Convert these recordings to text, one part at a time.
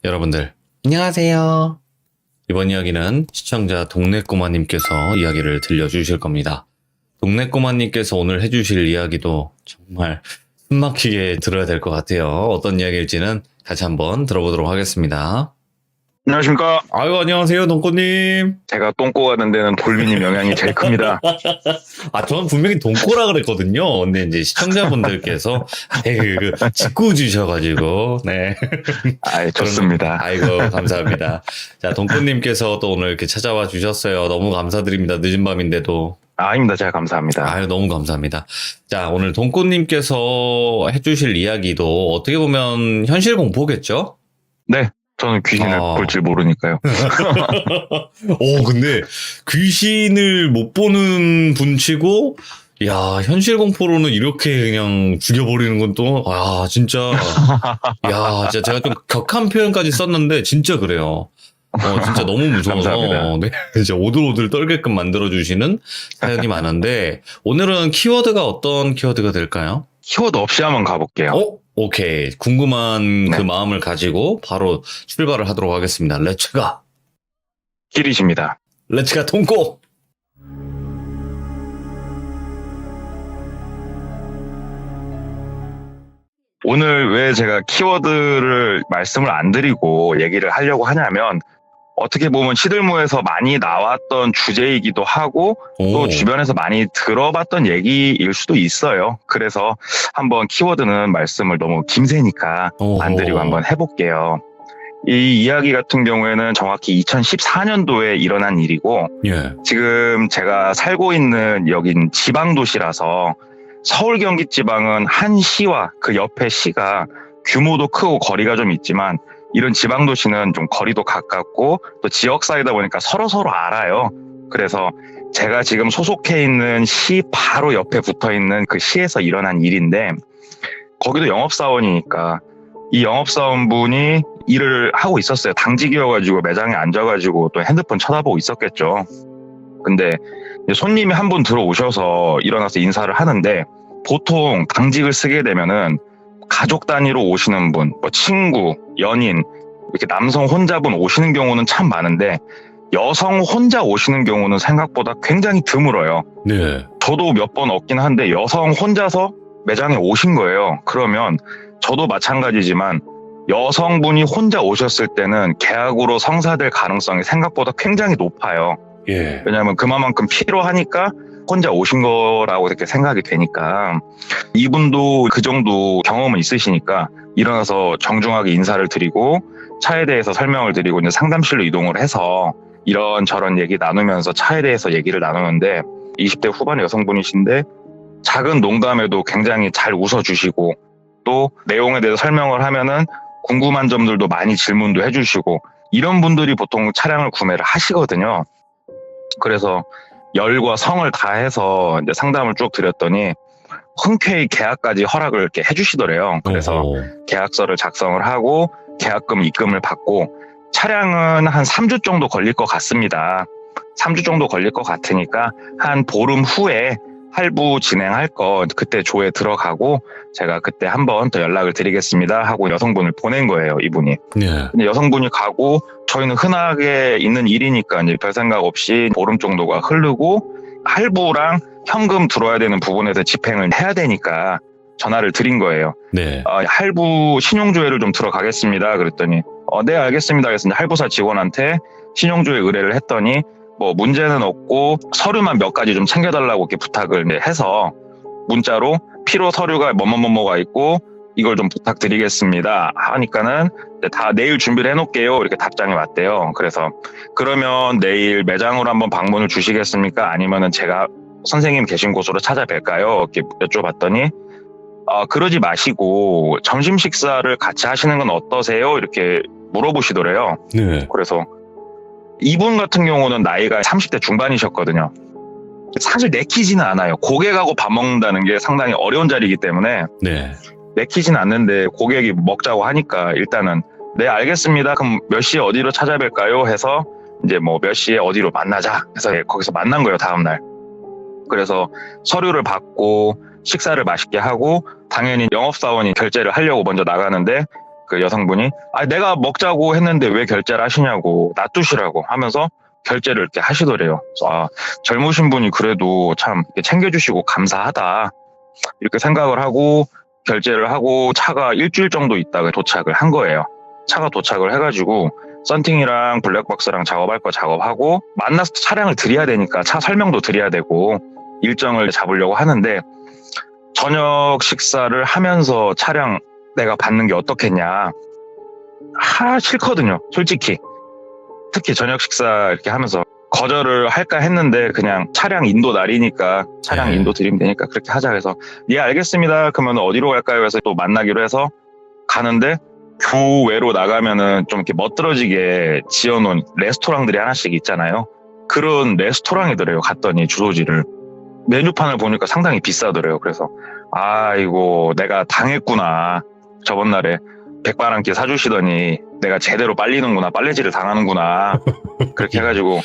여러분들 안녕하세요. 이번 이야기는 시청자 동네꼬마님께서 이야기를 들려주실 겁니다. 동네꼬마님께서 오늘 해주실 이야기도 정말 숨막히게 들어야 될 것 같아요. 어떤 이야기일지는 같이 한번 들어보도록 하겠습니다. 안녕하십니까. 아유, 안녕하세요, 동꼬님. 제가 똥꼬 가는 데는 돌미님 영향이 제일 큽니다. 저는 분명히 동꼬라 그랬거든요. 근데 이제 시청자분들께서 짓궂 주셔가지고, 네. 좋습니다. 아이고, 감사합니다. 자, 동꼬님께서 또 오늘 이렇게 찾아와 주셨어요. 너무 감사드립니다. 늦은 밤인데도. 아닙니다. 제가 감사합니다. 아유, 너무 감사합니다. 자, 오늘 동꼬님께서 해주실 이야기도 어떻게 보면 현실 공포겠죠? 네. 저는 귀신을 볼 줄 모르니까요. 근데 귀신을 못 보는 분치고, 야, 현실 공포로는 이렇게 그냥 죽여버리는 건 또, 진짜, 진짜 제가 좀 격한 표현까지 썼는데, 진짜 그래요. 진짜 너무 무서워서, 감사합니다. 네, 진짜 오들오들 떨게끔 만들어주시는 사연이 많은데, 오늘은 키워드가 어떤 키워드가 될까요? 키워드 없이 한번 가볼게요. 오케이. 궁금한 그 마음을 가지고 바로 출발을 하도록 하겠습니다. 렛츠가! 길이십니다. 렛츠가 통고! 오늘 왜 제가 키워드를 말씀을 안 드리고 얘기를 하려고 하냐면, 어떻게 보면 시들무에서 많이 나왔던 주제이기도 하고 또 주변에서 많이 들어봤던 얘기일 수도 있어요. 그래서 한번 키워드는 말씀을 너무 김새니까 안 드리고 한번 해볼게요. 이 이야기 같은 경우에는 정확히 2014년도에 일어난 일이고 지금 제가 살고 있는 여긴 지방도시라서 서울 경기 지방은 한 시와 그 옆에 시가 규모도 크고 거리가 좀 있지만 이런 지방도시는 좀 거리도 가깝고 또 지역사회다 보니까 서로서로 알아요. 그래서 제가 지금 소속해 있는 시 바로 옆에 붙어있는 그 시에서 일어난 일인데 거기도 영업사원이니까 이 영업사원분이 일을 하고 있었어요. 당직이어가지고 매장에 앉아가지고 또 핸드폰 쳐다보고 있었겠죠. 근데 손님이 한 분 들어오셔서 일어나서 인사를 하는데 보통 당직을 쓰게 되면은 가족 단위로 오시는 분, 친구, 연인, 이렇게 남성 혼자분 오시는 경우는 참 많은데 여성 혼자 오시는 경우는 생각보다 굉장히 드물어요. 네. 저도 몇 번 없긴 한데 여성 혼자서 매장에 오신 거예요. 그러면 저도 마찬가지지만 여성분이 혼자 오셨을 때는 계약으로 성사될 가능성이 생각보다 굉장히 높아요. 왜냐하면 그만큼 필요하니까 혼자 오신 거라고 이렇게 생각이 되니까 이분도 그 정도 경험은 있으시니까 일어나서 정중하게 인사를 드리고 차에 대해서 설명을 드리고 이제 상담실로 이동을 해서 이런저런 얘기 나누면서 차에 대해서 얘기를 나누는데 20대 후반의 여성분이신데 작은 농담에도 굉장히 잘 웃어주시고 또 내용에 대해서 설명을 하면은 궁금한 점들도 많이 질문도 해주시고 이런 분들이 보통 차량을 구매를 하시거든요. 그래서 열과 성을 다해서 이제 상담을 쭉 드렸더니 흔쾌히 계약까지 허락을 이렇게 해주시더래요. 그래서 계약서를 작성을 하고 계약금 입금을 받고 차량은 한 3주 정도 걸릴 것 같습니다. 3주 정도 걸릴 것 같으니까 한 보름 후에 할부 진행할 거 그때 조에 들어가고 제가 그때 한번 더 연락을 드리겠습니다 하고 여성분을 보낸 거예요, 이분이. 근데 여성분이 가고 저희는 흔하게 있는 일이니까 이제 별 생각 없이 보름 정도가 흐르고 할부랑 현금 들어야 되는 부분에서 집행을 해야 되니까 전화를 드린 거예요. 할부 신용조회를 좀 들어가겠습니다. 그랬더니 네, 알겠습니다. 그래서 할부사 직원한테 신용조회 의뢰를 했더니 문제는 없고 서류만 몇 가지 좀 챙겨달라고 이렇게 부탁을 해서 문자로 필요 서류가 뭐뭐뭐가 있고 이걸 좀 부탁드리겠습니다 하니까는 다 내일 준비를 해놓을게요 이렇게 답장이 왔대요. 그래서 그러면 내일 매장으로 한번 방문을 주시겠습니까? 아니면은 제가 선생님 계신 곳으로 찾아뵐까요? 이렇게 여쭤봤더니 그러지 마시고 점심 식사를 같이 하시는 건 어떠세요? 이렇게 물어보시더래요. 그래서 이분 같은 경우는 나이가 30대 중반이셨거든요. 사실 내키지는 않아요. 고객하고 밥 먹는다는 게 상당히 어려운 자리이기 때문에 내키지는 않는데 고객이 먹자고 하니까 일단은 네, 알겠습니다. 그럼 몇 시에 어디로 찾아뵐까요? 해서 이제 몇 시에 어디로 만나자 해서 거기서 만난 거예요, 다음날. 그래서 서류를 받고 식사를 맛있게 하고 당연히 영업사원이 결제를 하려고 먼저 나가는데 그 여성분이 내가 먹자고 했는데 왜 결제를 하시냐고 놔두시라고 하면서 결제를 이렇게 하시더래요. 그래서 젊으신 분이 그래도 참 이렇게 챙겨주시고 감사하다 이렇게 생각을 하고 결제를 하고 차가 일주일 정도 있다가 도착을 한 거예요. 차가 도착을 해가지고 썬팅이랑 블랙박스랑 작업할 거 작업하고 만나서 차량을 드려야 되니까 차 설명도 드려야 되고 일정을 잡으려고 하는데 저녁 식사를 하면서 차량 내가 받는 게 어떻겠냐. 싫거든요. 솔직히. 특히 저녁 식사 이렇게 하면서 거절을 할까 했는데 그냥 차량 인도 날이니까 차량 인도 드리면 되니까 그렇게 하자 해서 예 알겠습니다. 그러면 어디로 갈까요? 해서 또 만나기로 해서 가는데 교외로 나가면은 좀 이렇게 멋들어지게 지어놓은 레스토랑들이 하나씩 있잖아요. 그런 레스토랑이더래요. 갔더니 주소지를. 메뉴판을 보니까 상당히 비싸더래요. 그래서 이거 내가 당했구나. 저번 날에 백반 한 끼 사주시더니 내가 제대로 빨리는구나. 빨래질을 당하는구나. 그렇게 해가지고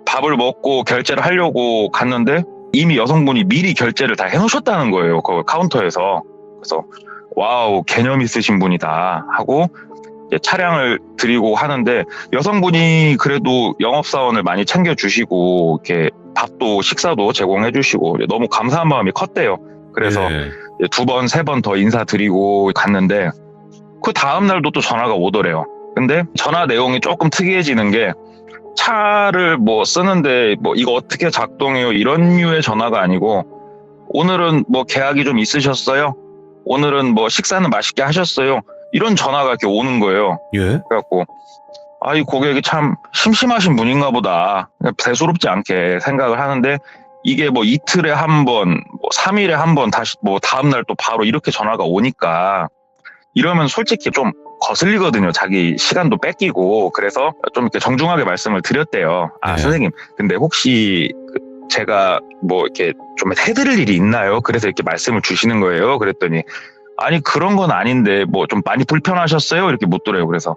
밥을 먹고 결제를 하려고 갔는데 이미 여성분이 미리 결제를 다 해놓으셨다는 거예요. 그 카운터에서. 그래서 와우 개념 있으신 분이다 하고 이제 차량을 드리고 하는데 여성분이 그래도 영업사원을 많이 챙겨주시고 이렇게 밥도 식사도 제공해주시고 너무 감사한 마음이 컸대요. 그래서 네. 2번, 3번 더 인사드리고 갔는데 그 다음날도 또 전화가 오더래요. 근데 전화 내용이 조금 특이해지는 게 차를 뭐 쓰는데 뭐 이거 어떻게 작동해요 이런 류의 전화가 아니고 오늘은 뭐 계약이 좀 있으셨어요? 오늘은 뭐 식사는 맛있게 하셨어요? 이런 전화가 이렇게 오는 거예요. 예? 그래갖고 이 고객이 참 심심하신 분인가 보다. 그냥 대수롭지 않게 생각을 하는데 이게 뭐 이틀에 한 번, 뭐 3일에 한 번 다시 뭐 다음날 또 바로 이렇게 전화가 오니까 이러면 솔직히 좀 거슬리거든요. 자기 시간도 뺏기고. 그래서 좀 이렇게 정중하게 말씀을 드렸대요. 네. 선생님, 근데 혹시 제가 뭐 이렇게 좀 해드릴 일이 있나요? 그래서 이렇게 말씀을 주시는 거예요. 그랬더니 아니 그런 건 아닌데 뭐 좀 많이 불편하셨어요? 이렇게 묻더래요. 그래서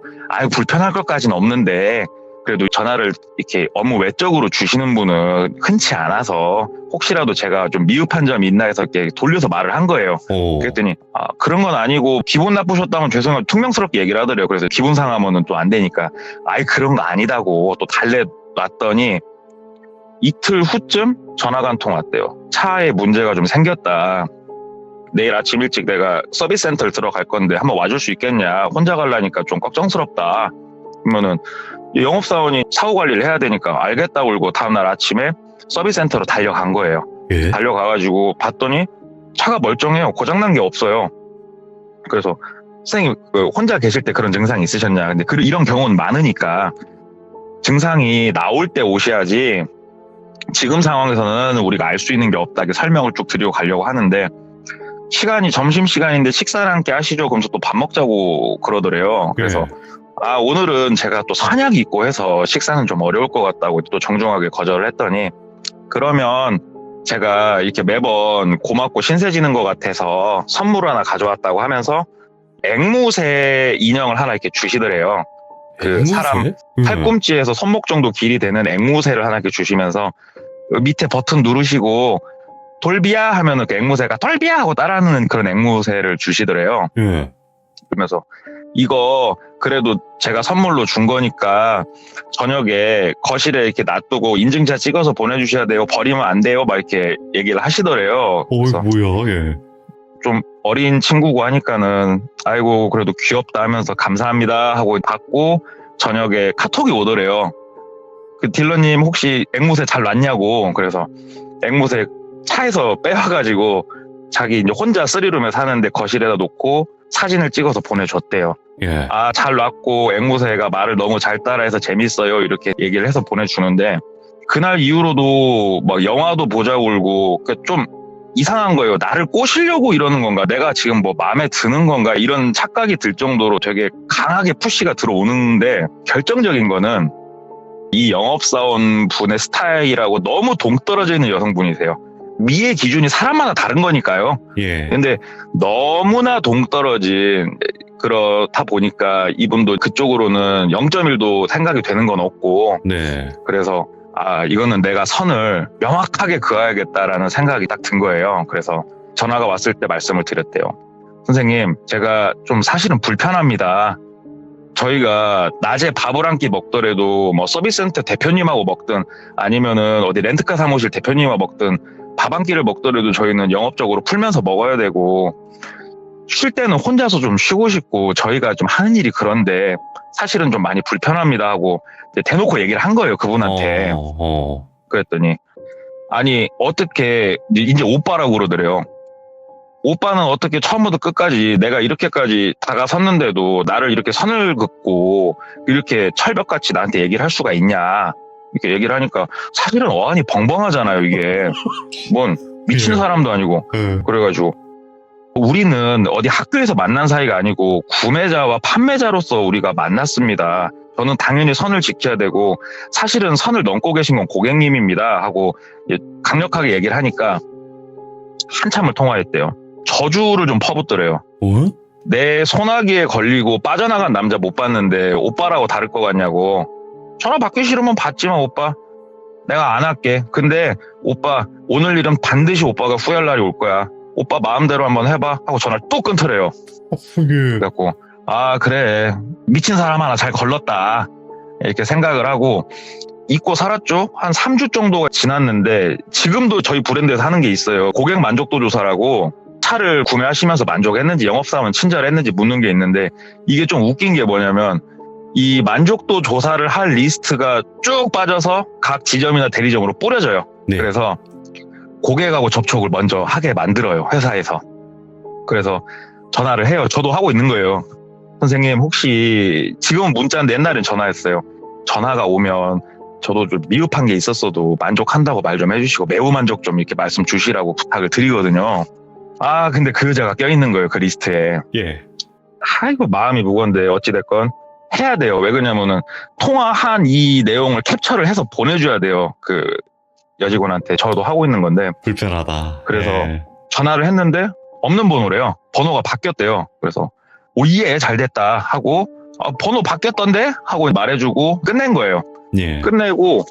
불편할 것까지는 없는데 그래도 전화를 이렇게 업무 외적으로 주시는 분은 흔치 않아서 혹시라도 제가 좀 미흡한 점이 있나 해서 이렇게 돌려서 말을 한 거예요. 오. 그랬더니 그런 건 아니고 기분 나쁘셨다면 죄송해요. 퉁명스럽게 얘기를 하더래요. 그래서 기분 상하면은 또 안 되니까 그런 거 아니다고 또 달래놨더니 이틀 후쯤 전화가 한 통 왔대요. 차에 문제가 좀 생겼다. 내일 아침 일찍 내가 서비스 센터를 들어갈 건데 한번 와줄 수 있겠냐. 혼자 가려니까 좀 걱정스럽다. 그러면은 영업사원이 사후 관리를 해야 되니까 알겠다고 그러고 다음날 아침에 서비스 센터로 달려간 거예요. 예? 달려가가지고 봤더니 차가 멀쩡해요. 고장난 게 없어요. 그래서 선생님 혼자 계실 때 그런 증상이 있으셨냐. 근데 이런 경우는 많으니까 증상이 나올 때 오셔야지 지금 상황에서는 우리가 알 수 있는 게 없다. 이렇게 설명을 쭉 드리고 가려고 하는데 시간이 점심시간인데 식사를 함께 하시죠. 그러면서 또 밥 먹자고 그러더래요. 그래서 오늘은 제가 또 선약이 있고 해서 식사는 좀 어려울 것 같다고 또 정중하게 거절을 했더니 그러면 제가 이렇게 매번 고맙고 신세지는 것 같아서 선물 하나 가져왔다고 하면서 앵무새 인형을 하나 이렇게 주시더래요. 사람 팔꿈치에서 손목 정도 길이 되는 앵무새를 하나 이렇게 주시면서 밑에 버튼 누르시고 돌비야 하면은 그 앵무새가 돌비야 하고 따라하는 그런 앵무새를 주시더래요. 예. 그러면서 이거 그래도 제가 선물로 준 거니까 저녁에 거실에 이렇게 놔두고 인증샷 찍어서 보내주셔야 돼요. 버리면 안 돼요. 막 이렇게 얘기를 하시더래요. 그래서 뭐야, 예. 좀 어린 친구고 하니까는 아이고 그래도 귀엽다 하면서 감사합니다 하고 받고 저녁에 카톡이 오더래요. 그 딜러님 혹시 앵무새 잘 놨냐고. 그래서 앵무새 차에서 빼와가지고 자기 이제 혼자 3룸에 사는데 거실에다 놓고 사진을 찍어서 보내줬대요. 예. 잘 놨고 앵무새가 말을 너무 잘 따라해서 재밌어요. 이렇게 얘기를 해서 보내주는데 그날 이후로도 막 영화도 보자고 울고 좀 이상한 거예요. 나를 꼬시려고 이러는 건가? 내가 지금 뭐 마음에 드는 건가? 이런 착각이 들 정도로 되게 강하게 푸시가 들어오는데 결정적인 거는 이 영업사원 분의 스타일하고 너무 동떨어져 있는 여성분이세요. 미의 기준이 사람마다 다른 거니까요. 예. 근데 너무나 동떨어진 그렇다 보니까 이분도 그쪽으로는 0.1도 생각이 되는 건 없고 네. 그래서 이거는 내가 선을 명확하게 그어야겠다라는 생각이 딱 든 거예요. 그래서 전화가 왔을 때 말씀을 드렸대요. 선생님, 제가 좀 사실은 불편합니다. 저희가 낮에 밥을 한 끼 먹더라도 뭐 서비스 센터 대표님하고 먹든 아니면은 어디 렌트카 사무실 대표님하고 먹든 밥 한 끼를 먹더라도 저희는 영업적으로 풀면서 먹어야 되고 쉴 때는 혼자서 좀 쉬고 싶고 저희가 좀 하는 일이 그런데 사실은 좀 많이 불편합니다 하고 이제 대놓고 얘기를 한 거예요, 그분한테. 그랬더니 아니 어떻게 이제 오빠라고 그러더래요. 오빠는 어떻게 처음부터 끝까지 내가 이렇게까지 다가섰는데도 나를 이렇게 선을 긋고 이렇게 철벽같이 나한테 얘기를 할 수가 있냐 이렇게 얘기를 하니까 사실은 어안이 벙벙하잖아요. 이게 뭔 미친 사람도 아니고. 그래가지고 우리는 어디 학교에서 만난 사이가 아니고 구매자와 판매자로서 우리가 만났습니다. 저는 당연히 선을 지켜야 되고 사실은 선을 넘고 계신 건 고객님입니다 하고 강력하게 얘기를 하니까 한참을 통화했대요. 저주를 좀 퍼붓더래요. 내 소나기에 걸리고 빠져나간 남자 못 봤는데 오빠라고 다를 것 같냐고. 전화 받기 싫으면 받지마 오빠. 내가 안 할게. 근데 오빠 오늘 일은 반드시 오빠가 후회할 날이 올 거야. 오빠 마음대로 한번 해봐 하고 전화를 또 끊더래요. 그래갖고 아 그래 미친 사람 하나 잘 걸렀다 이렇게 생각을 하고 잊고 살았죠. 한 3주 정도가 지났는데 지금도 저희 브랜드에서 하는 게 있어요. 고객 만족도 조사라고 차를 구매하시면서 만족했는지 영업사원 친절했는지 묻는 게 있는데 이게 좀 웃긴 게 뭐냐면 이 만족도 조사를 할 리스트가 쭉 빠져서 각 지점이나 대리점으로 뿌려져요. 네. 그래서 고객하고 접촉을 먼저 하게 만들어요, 회사에서. 그래서 전화를 해요. 저도 하고 있는 거예요. 선생님 혹시 지금은 문자인데 옛날엔 전화했어요. 전화가 오면 저도 좀 미흡한 게 있었어도 만족한다고 말 좀 해주시고 매우 만족 좀 이렇게 말씀 주시라고 부탁을 드리거든요. 아 근데 그 여자가 껴있는 거예요, 그 리스트에. 예. 아이고 마음이 무거운데 어찌됐건 해야 돼요. 왜 그러냐면은 통화한 이 내용을 캡처를 해서 보내줘야 돼요, 그 여직원한테. 저도 하고 있는 건데. 불편하다. 그래서 예. 전화를 했는데 없는 번호래요. 번호가 바뀌었대요. 그래서 오예 잘 됐다 하고 번호 바뀌었던데 하고 말해주고 끝낸 거예요. 예. 끝내고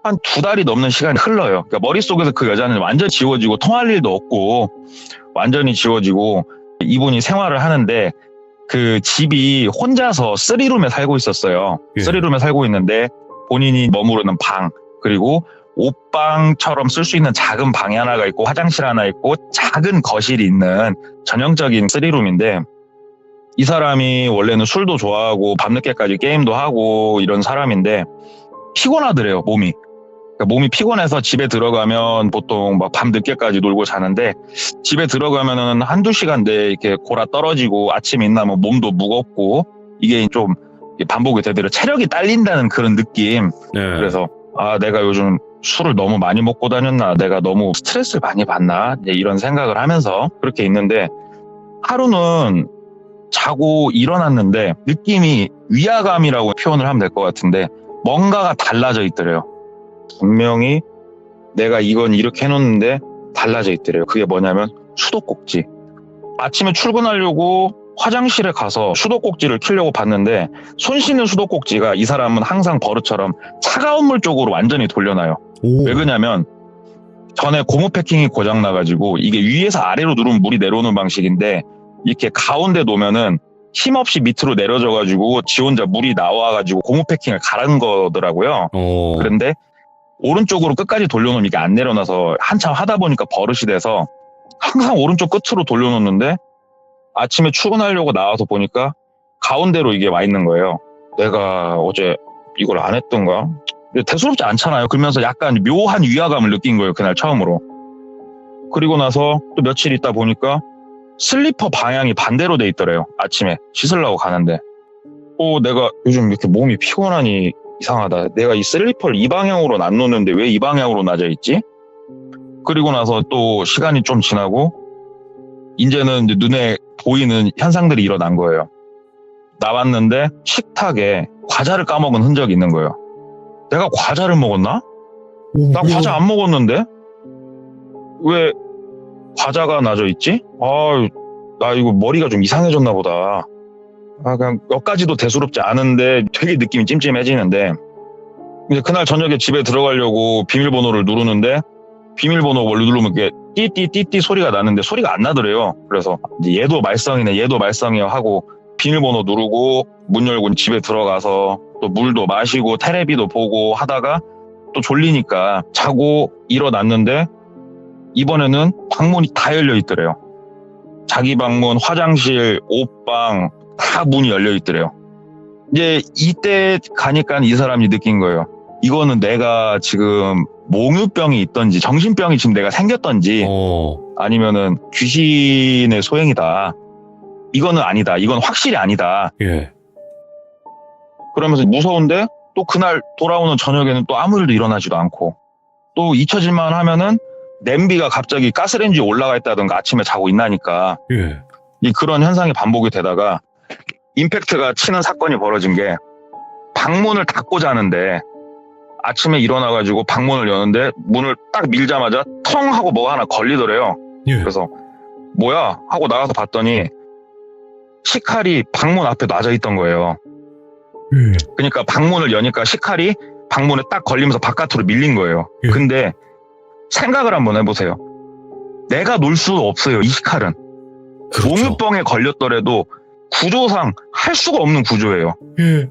한 2달이 넘는 시간이 흘러요. 그러니까 머릿속에서 그 여자는 완전 지워지고 통할 일도 없고 완전히 지워지고 이분이 생활을 하는데 그 집이 혼자서 3룸에 살고 있었어요. 예. 3룸에 살고 있는데 본인이 머무르는 방 그리고 옷방처럼 쓸 수 있는 작은 방이 하나가 있고 화장실 하나 있고 작은 거실이 있는 전형적인 3룸인데 이 사람이 원래는 술도 좋아하고 밤늦게까지 게임도 하고 이런 사람인데 피곤하더래요, 몸이. 그러니까 몸이 피곤해서 집에 들어가면 보통 막 밤늦게까지 놀고 자는데 집에 들어가면은 한두 시간 내에 이렇게 골아 떨어지고 아침에 일어나면 몸도 무겁고 이게 좀 반복이 되더라고요. 체력이 딸린다는 그런 느낌. 예. 그래서 아 내가 요즘 술을 너무 많이 먹고 다녔나, 내가 너무 스트레스를 많이 받나 이런 생각을 하면서 그렇게 있는데 하루는 자고 일어났는데 느낌이 위화감이라고 표현을 하면 될 것 같은데 뭔가가 달라져 있더래요. 분명히 내가 이건 이렇게 해놓는데 달라져 있더래요. 그게 뭐냐면 수도꼭지. 아침에 출근하려고 화장실에 가서 수도꼭지를 켜려고 봤는데 손 씻는 수도꼭지가 이 사람은 항상 버릇처럼 차가운 물 쪽으로 완전히 돌려놔요. 왜 그러냐면 전에 고무 패킹이 고장나가지고 이게 위에서 아래로 누르면 물이 내려오는 방식인데 이렇게 가운데 놓으면은 힘없이 밑으로 내려져가지고 지 혼자 물이 나와가지고 고무 패킹을 갈은 거더라고요. 그런데 오른쪽으로 끝까지 돌려놓으면 이게 안 내려놔서 한참 하다 보니까 버릇이 돼서 항상 오른쪽 끝으로 돌려놓는데 아침에 출근하려고 나와서 보니까 가운데로 이게 와 있는 거예요. 내가 어제 이걸 안 했던가? 대수롭지 않잖아요. 그러면서 약간 묘한 위화감을 느낀 거예요, 그날 처음으로. 그리고 나서 또 며칠 있다 보니까 슬리퍼 방향이 반대로 돼 있더래요. 아침에 씻으려고 가는데 내가 요즘 이렇게 몸이 피곤하니 이상하다. 내가 이 슬리퍼를 이 방향으로는 안 놓는데 왜 이 방향으로 놔져 있지? 그리고 나서 또 시간이 좀 지나고 이제는 이제 눈에 보이는 현상들이 일어난 거예요. 나왔는데 식탁에 과자를 까먹은 흔적이 있는 거예요. 내가 과자를 먹었나? 나 과자 안 먹었는데? 왜 과자가 놔져 있지? 나 이거 머리가 좀 이상해졌나 보다. 그냥 몇 가지도 대수롭지 않은데 되게 느낌이 찜찜해지는데 이제 그날 저녁에 집에 들어가려고 비밀번호를 누르는데 비밀번호 원래 누르면 이게 띠띠띠띠 소리가 나는데 소리가 안 나더래요. 그래서 이제 얘도 말썽이네, 얘도 말썽이야 하고 비밀번호 누르고 문 열고 집에 들어가서 또 물도 마시고 테레비도 보고 하다가 또 졸리니까 자고 일어났는데 이번에는 방문이 다 열려 있더래요. 자기 방문, 화장실, 옷방 다 문이 열려 있더래요. 이제 이때 가니까 이 사람이 느낀 거예요. 이거는 내가 지금 몽유병이 있던지 정신병이 지금 내가 생겼던지 아니면은 귀신의 소행이다. 이거는 아니다. 이건 확실히 아니다. 예. 그러면서 무서운데 또 그날 돌아오는 저녁에는 또 아무 일도 일어나지도 않고 또 잊혀질만 하면은 냄비가 갑자기 가스레인지에 올라가 있다든가 아침에 자고 있나니까 예. 이 그런 현상이 반복이 되다가 임팩트가 치는 사건이 벌어진 게 방문을 닫고 자는데 아침에 일어나가지고 방문을 여는데 문을 딱 밀자마자 텅 하고 뭐가 하나 걸리더래요. 예. 그래서 뭐야 하고 나가서 봤더니 식칼이 방문 앞에 놔져 있던 거예요. 예. 그러니까 방문을 여니까 식칼이 방문에 딱 걸리면서 바깥으로 밀린 거예요. 예. 근데 생각을 한번 해보세요. 내가 놀 수 없어요, 이 식칼은. 그렇죠. 몽유병에 걸렸더라도 구조상 할 수가 없는 구조예요. 예.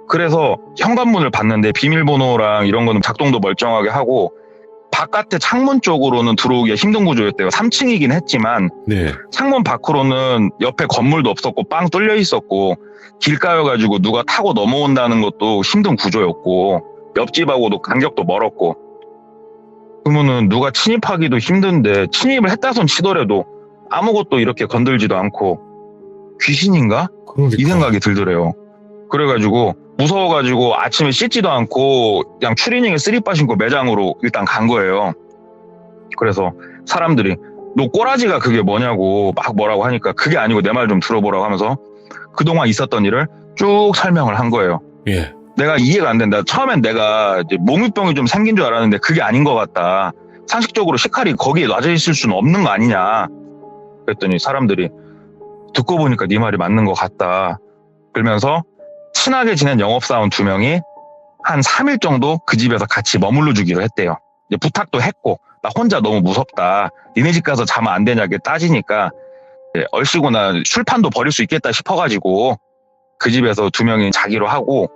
그래서 현관문을 봤는데 비밀번호랑 이런 거는 작동도 멀쩡하게 하고 바깥에 창문 쪽으로는 들어오기가 힘든 구조였대요. 3층이긴 했지만 네. 창문 밖으로는 옆에 건물도 없었고 빵 뚫려 있었고 길가여가지고 누가 타고 넘어온다는 것도 힘든 구조였고 옆집하고도 간격도 멀었고 그러면은 누가 침입하기도 힘든데 침입을 했다 손 치더라도 아무것도 이렇게 건들지도 않고 귀신인가? 그러니까. 이 생각이 들더래요. 그래가지고 무서워가지고 아침에 씻지도 않고 그냥 추리닝에 쓰리빠 신고 매장으로 일단 간 거예요. 그래서 사람들이 너 꼬라지가 그게 뭐냐고 막 뭐라고 하니까 그게 아니고 내 말 좀 들어보라고 하면서 그동안 있었던 일을 쭉 설명을 한 거예요. 예. 내가 이해가 안 된다. 처음엔 내가 이제 몽유병이 좀 생긴 줄 알았는데 그게 아닌 것 같다. 상식적으로 식칼이 거기에 놔져 있을 수는 없는 거 아니냐. 그랬더니 사람들이 듣고 보니까 네 말이 맞는 것 같다. 그러면서 친하게 지낸 영업사원 2명이 한 3일 정도 그 집에서 같이 머물러 주기로 했대요. 이제 부탁도 했고 나 혼자 너무 무섭다. 니네 집 가서 자면 안 되냐 따지니까 얼씨구나 술판도 버릴 수 있겠다 싶어가지고 그 집에서 2명이 자기로 하고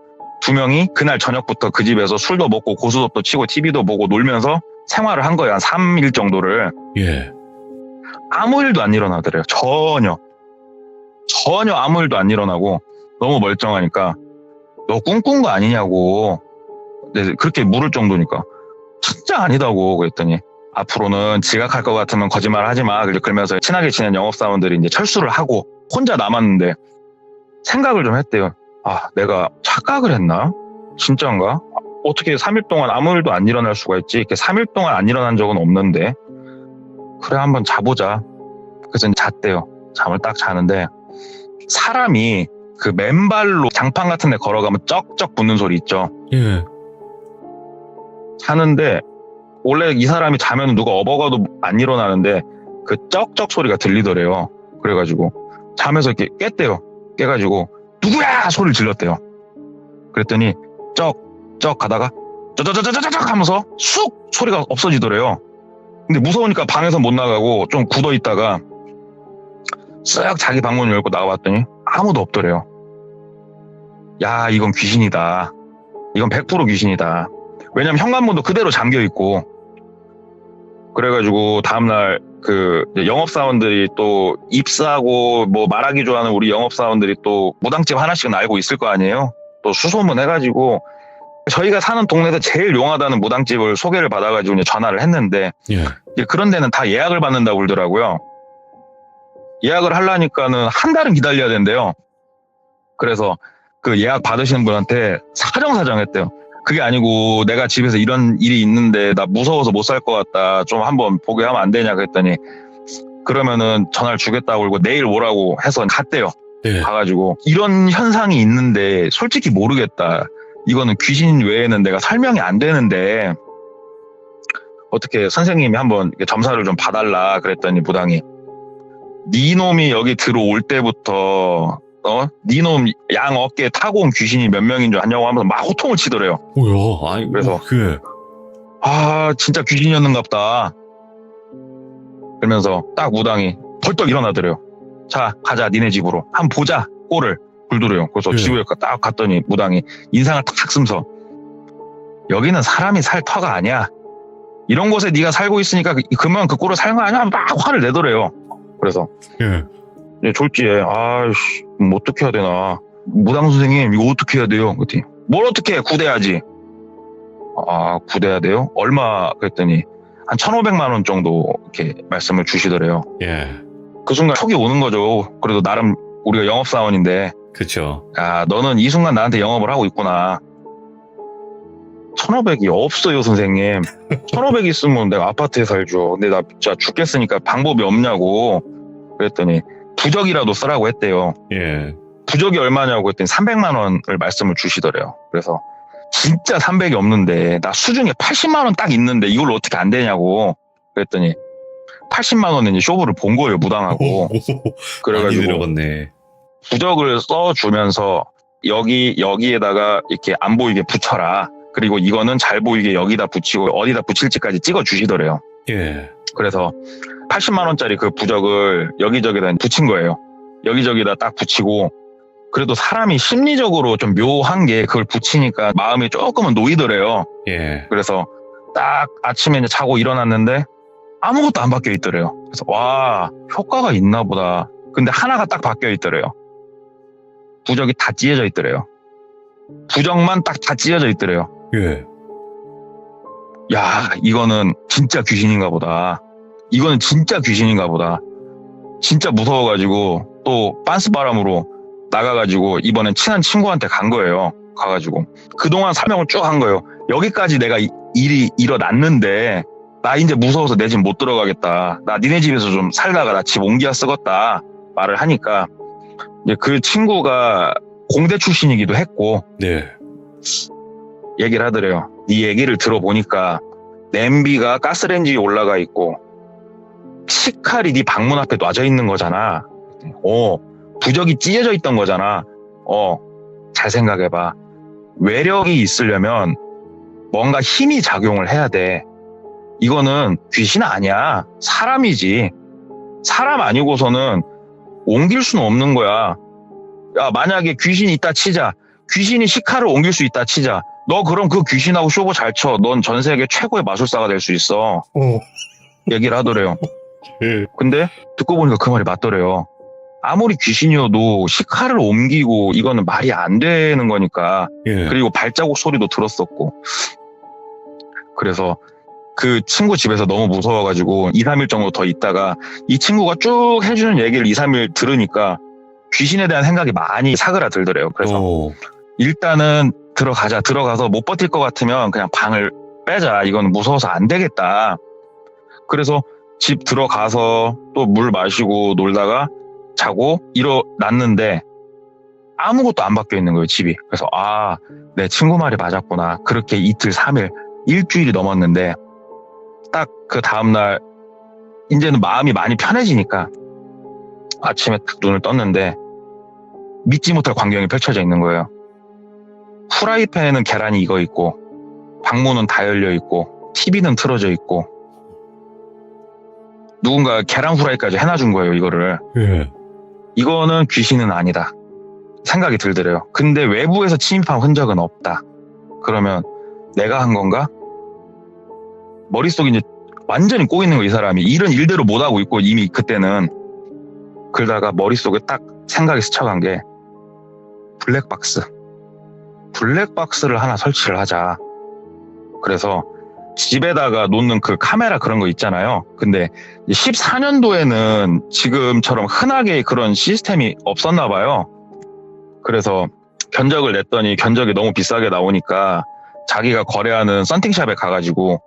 2명이 그날 저녁부터 그 집에서 술도 먹고 고스톱도 치고 TV도 보고 놀면서 생활을 한 거예요. 한 3일 정도를. 예. 아무 일도 안 일어나더래요. 전혀 아무 일도 안 일어나고 너무 멀쩡하니까 너 꿈꾼 거 아니냐고 그렇게 물을 정도니까 진짜 아니다고 그랬더니 앞으로는 지각할 것 같으면 거짓말 하지 마. 그러면서 친하게 지낸 영업사원들이 이제 철수를 하고 혼자 남았는데 생각을 좀 했대요. 아, 내가 착각을 했나? 진짜인가? 어떻게 3일 동안 아무 일도 안 일어날 수가 있지? 이렇게 3일 동안 안 일어난 적은 없는데 그래 한번 자보자. 그래서 이제 잤대요. 잠을 딱 자는데 사람이 그 맨발로 장판 같은 데 걸어가면 쩍쩍 붙는 소리 있죠. 예. 자는데 원래 이 사람이 자면 누가 업어가도 안 일어나는데 그 쩍쩍 소리가 들리더래요. 그래가지고 잠에서 이렇게 깼대요. 깨가지고 누구야 소리를 질렀대요. 그랬더니 쩍쩍 가다가 쩌쩌쩌쩌쩌 하면서 쑥 소리가 없어지더래요. 근데 무서우니까 방에서 못 나가고 좀 굳어 있다가 쓱 자기 방문을 열고 나가봤더니 아무도 없더래요. 야, 이건 귀신이다. 이건 100% 귀신이다. 왜냐면 현관문도 그대로 잠겨 있고. 그래가지고 다음날 그 영업사원들이 또 입사하고 뭐 말하기 좋아하는 우리 영업사원들이 또 무당집 하나씩은 알고 있을 거 아니에요. 또 수소문 해가지고 저희가 사는 동네에서 제일 용하다는 무당집을 소개를 받아가지고 이제 전화를 했는데 예. 그런 데는 다 예약을 받는다고 그러더라고요. 예약을 하려니까는 한 달은 기다려야 된대요. 그래서 그 예약 받으시는 분한테 사정사정했대요. 그게 아니고 내가 집에서 이런 일이 있는데 나 무서워서 못 살 것 같다. 좀 한번 보게 하면 안 되냐 그랬더니 그러면은 전화를 주겠다고 그러고 내일 오라고 해서 갔대요. 예. 가가지고 이런 현상이 있는데 솔직히 모르겠다. 이거는 귀신 외에는 내가 설명이 안 되는데 어떻게 선생님이 한번 점사를 좀 봐달라 그랬더니 무당이 네 놈이 여기 들어올 때부터 네 놈 양 어깨에 타고 온 귀신이 몇 명인 줄 아냐고 하면서 막 호통을 치더래요. 뭐야? 아니 그래서 그 아 진짜 귀신이었는가 보다. 그러면서 딱 무당이 벌떡 일어나더래요. 자, 가자, 니네 집으로. 한번 보자, 꼴을. 굴더래요. 그래서 네. 집에 딱 갔더니 무당이 인상을 탁 쓰면서 여기는 사람이 살 터가 아니야. 이런 곳에 네가 살고 있으니까 그러면 그 꼴을 사는 거 아니야? 막 화를 내더래요. 그래서 예. 졸지에 아이씨 뭐 어떻게 해야 되나. 무당 선생님 이거 어떻게 해야 돼요? 그랬더니 뭘 어떻게 해? 구대야지. 아, 구대야 돼요? 얼마? 그랬더니 한 1,500만 원 정도 이렇게 말씀을 주시더래요. 예. 그 순간 촉이 오는 거죠. 그래도 나름 우리가 영업사원인데 그쵸. 야, 너는 이 순간 나한테 영업을 하고 있구나. 1,500이 없어요, 선생님. 1,500 있으면 내가 아파트에 살죠. 근데 나 진짜 죽겠으니까 방법이 없냐고. 그랬더니 부적이라도 쓰라고 했대요. 예. 부적이 얼마냐고 했더니 300만 원을 말씀을 주시더래요. 그래서 진짜 300이 없는데 나 수중에 80만 원 딱 있는데 이걸 어떻게 안 되냐고. 그랬더니 80만 원은 이제 쇼부를 본 거예요, 무당하고. 많이 그래가지고 들어갔네. 부적을 써주면서 여기에다가 이렇게 안 보이게 붙여라. 그리고 이거는 잘 보이게 여기다 붙이고 어디다 붙일지까지 찍어주시더래요. 예. 그래서 80만 원짜리 그 부적을 여기저기다 붙인 거예요. 여기저기다 딱 붙이고 그래도 사람이 심리적으로 좀 묘한 게 그걸 붙이니까 마음이 조금은 놓이더래요. 예. 그래서 딱 아침에 이제 자고 일어났는데 아무것도 안 바뀌어 있더래요. 그래서 와, 효과가 있나 보다. 근데 하나가 딱 바뀌어 있더래요. 부적이 다 찢어져 있더래요. 부적만 딱 다 찢어져 있더래요. 예. 야, 이거는 진짜 귀신인가 보다. 이거는 진짜 귀신인가 보다. 진짜 무서워가지고 또 빤스바람으로 나가가지고 이번엔 친한 친구한테 간 거예요. 가가지고 그동안 설명을 쭉 한 거예요. 여기까지 내가 일이 일어났는데 나 이제 무서워서 내 집 못 들어가겠다. 나 니네 집에서 좀 살다가 나 집 옮겨 쓰겄다 말을 하니까 이제 그 친구가 공대 출신이기도 했고 네. 얘기를 하더래요. 네 얘기를 들어보니까 냄비가 가스레인지에 올라가 있고 식칼이 네 방문 앞에 놔져 있는 거잖아. 부적이 찢어져 있던 거잖아. 잘 생각해봐. 외력이 있으려면 뭔가 힘이 작용을 해야 돼. 이거는 귀신 아니야. 사람이지. 사람 아니고서는 옮길 수는 없는 거야. 야, 만약에 귀신이 있다 치자. 귀신이 식칼을 옮길 수 있다 치자. 너 그럼 그 귀신하고 쇼부 잘 쳐. 넌 전 세계 최고의 마술사가 될 수 있어. 얘기를 하더래요. 예. 근데 듣고 보니까 그 말이 맞더래요. 아무리 귀신이어도 식칼을 옮기고 이거는 말이 안 되는 거니까. 예. 그리고 발자국 소리도 들었었고. 그래서 그 친구 집에서 너무 무서워가지고 2, 3일 정도 더 있다가 이 친구가 쭉 해주는 얘기를 2, 3일 들으니까 귀신에 대한 생각이 많이 사그라들더래요. 그래서 일단은 들어가자. 들어가서 못 버틸 것 같으면 그냥 방을 빼자. 이건 무서워서 안 되겠다. 그래서 집 들어가서 또 물 마시고 놀다가 자고 일어났는데 아무것도 안 바뀌어 있는 거예요, 집이. 그래서 내 친구 말이 맞았구나. 그렇게 이틀, 3일, 일주일이 넘었는데 딱 그 다음날 이제는 마음이 많이 편해지니까 아침에 딱 눈을 떴는데 믿지 못할 광경이 펼쳐져 있는 거예요. 후라이팬에는 계란이 익어 있고 방문은 다 열려 있고 TV는 틀어져 있고 누군가 계란 후라이까지 해놔준 거예요, 이거를. 예. 이거는 귀신은 아니다 생각이 들더래요. 근데 외부에서 침입한 흔적은 없다. 그러면 내가 한 건가? 머릿속이 이제 완전히 꼬이는 거예요, 이 사람이. 일은 일대로 못하고 있고 이미 그때는. 그러다가 머릿속에 딱 생각이 스쳐간 게 블랙박스. 블랙박스를 하나 설치를 하자. 그래서 집에다가 놓는 그 카메라 그런 거 있잖아요. 근데 14년도에는 지금처럼 흔하게 그런 시스템이 없었나 봐요. 그래서 견적을 냈더니 견적이 너무 비싸게 나오니까 자기가 거래하는 썬팅샵에 가가지고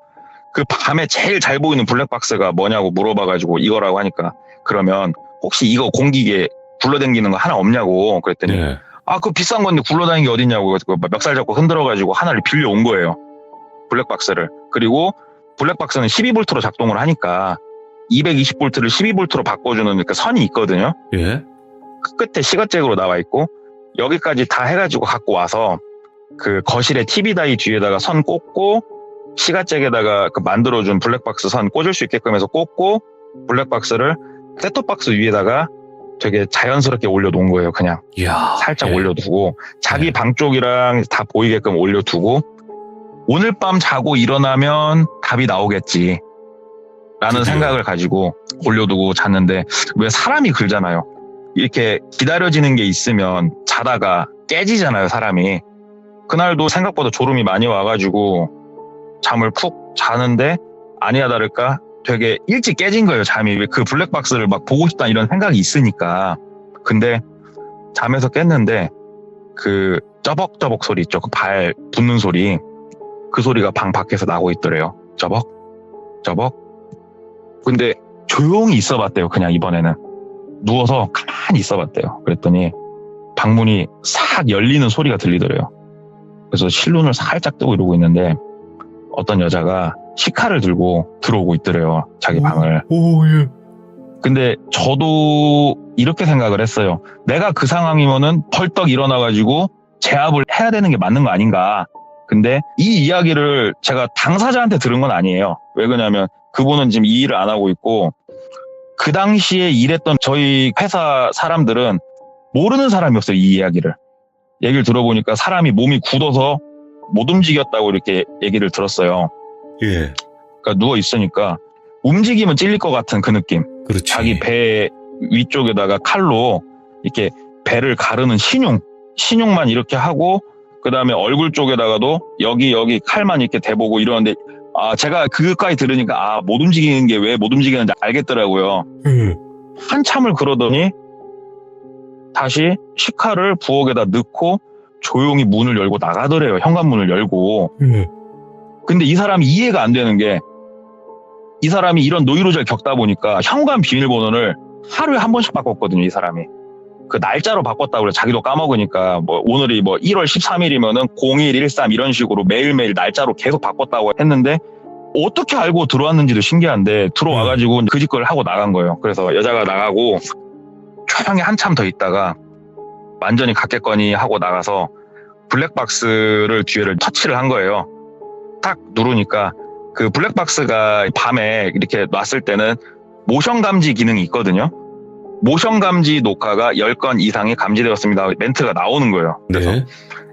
그 밤에 제일 잘 보이는 블랙박스가 뭐냐고 물어봐가지고 이거라고 하니까 그러면 혹시 이거 공기계 굴러다니는 거 하나 없냐고 그랬더니 예. 그거 비싼 건데 굴러다니는 게 어딨냐고 멱살 잡고 흔들어가지고 하나를 빌려온 거예요. 블랙박스를. 그리고 블랙박스는 12V로 작동을 하니까 220V를 12V로 바꿔주는 그 선이 있거든요. 예. 그 끝에 시가잭으로 나와 있고 여기까지 다 해가지고 갖고 와서 그 거실에 TV 다이 뒤에다가 선 꽂고 시가잭에다가 그 만들어준 블랙박스 선 꽂을 수 있게끔 해서 꽂고 블랙박스를 셋톱박스 위에다가 되게 자연스럽게 올려놓은 거예요. 그냥 이야. 살짝 예. 올려두고 자기 네. 방 쪽이랑 다 보이게끔 올려두고 오늘 밤 자고 일어나면 답이 나오겠지 라는 드디어. 생각을 가지고 올려두고 잤는데 왜 사람이 그러잖아요. 이렇게 기다려지는 게 있으면 자다가 깨지잖아요, 사람이. 그날도 생각보다 졸음이 많이 와가지고 잠을 푹 자는데 아니야 다를까 되게 일찍 깨진 거예요, 잠이. 그 블랙박스를 막 보고 싶다 이런 생각이 있으니까. 근데 잠에서 깼는데 그 쩌벅쩌벅 소리 있죠, 그 발 붙는 소리, 그 소리가 방 밖에서 나고 있더래요. 쩌벅쩌벅. 근데 조용히 있어봤대요. 그냥 이번에는 누워서 가만히 있어봤대요. 그랬더니 방문이 싹 열리는 소리가 들리더래요. 그래서 실눈을 살짝 뜨고 이러고 있는데 어떤 여자가 시카를 들고 들어오고 있더래요, 자기 방을. 오, 예. 근데 저도 이렇게 생각을 했어요. 내가 그 상황이면은 벌떡 일어나가지고 제압을 해야 되는 게 맞는 거 아닌가. 근데 이 이야기를 제가 당사자한테 들은 건 아니에요. 왜 그러냐면 그분은 지금 이 일을 안 하고 있고 그 당시에 일했던 저희 회사 사람들은 모르는 사람이었어요. 이 이야기를. 얘기를 들어보니까 사람이 몸이 굳어서 못 움직였다고 이렇게 얘기를 들었어요. 예. 그러니까 누워 있으니까 움직이면 찔릴 것 같은 그 느낌. 그렇지. 자기 배 위쪽에다가 칼로 이렇게 배를 가르는 신용만 이렇게 하고 그 다음에 얼굴 쪽에다가도 여기 칼만 이렇게 대보고 이러는데 제가 그것까지 들으니까 못 움직이는 게 왜 못 움직이는지 알겠더라고요. 한참을 그러더니 다시 시카를 부엌에다 넣고 조용히 문을 열고 나가더래요. 현관문을 열고. 근데 이 사람이 이해가 안 되는 게 이 사람이 이런 노이로제를 겪다 보니까 현관 비밀번호를 하루에 한 번씩 바꿨거든요. 이 사람이. 그 날짜로 바꿨다고 그래. 자기도 까먹으니까 오늘이 1월 13일이면은 0113 이런 식으로 매일매일 날짜로 계속 바꿨다고 했는데 어떻게 알고 들어왔는지도 신기한데 들어와가지고 그 짓걸 하고 나간 거예요. 그래서 여자가 나가고 조용히 한참 더 있다가 완전히 갔겠거니 하고 나가서 블랙박스를 뒤에를 터치를 한 거예요. 딱 누르니까 그 블랙박스가 밤에 이렇게 놨을 때는 모션 감지 기능이 있거든요. 모션 감지 녹화가 10건 이상이 감지되었습니다. 멘트가 나오는 거예요. 그래서 네.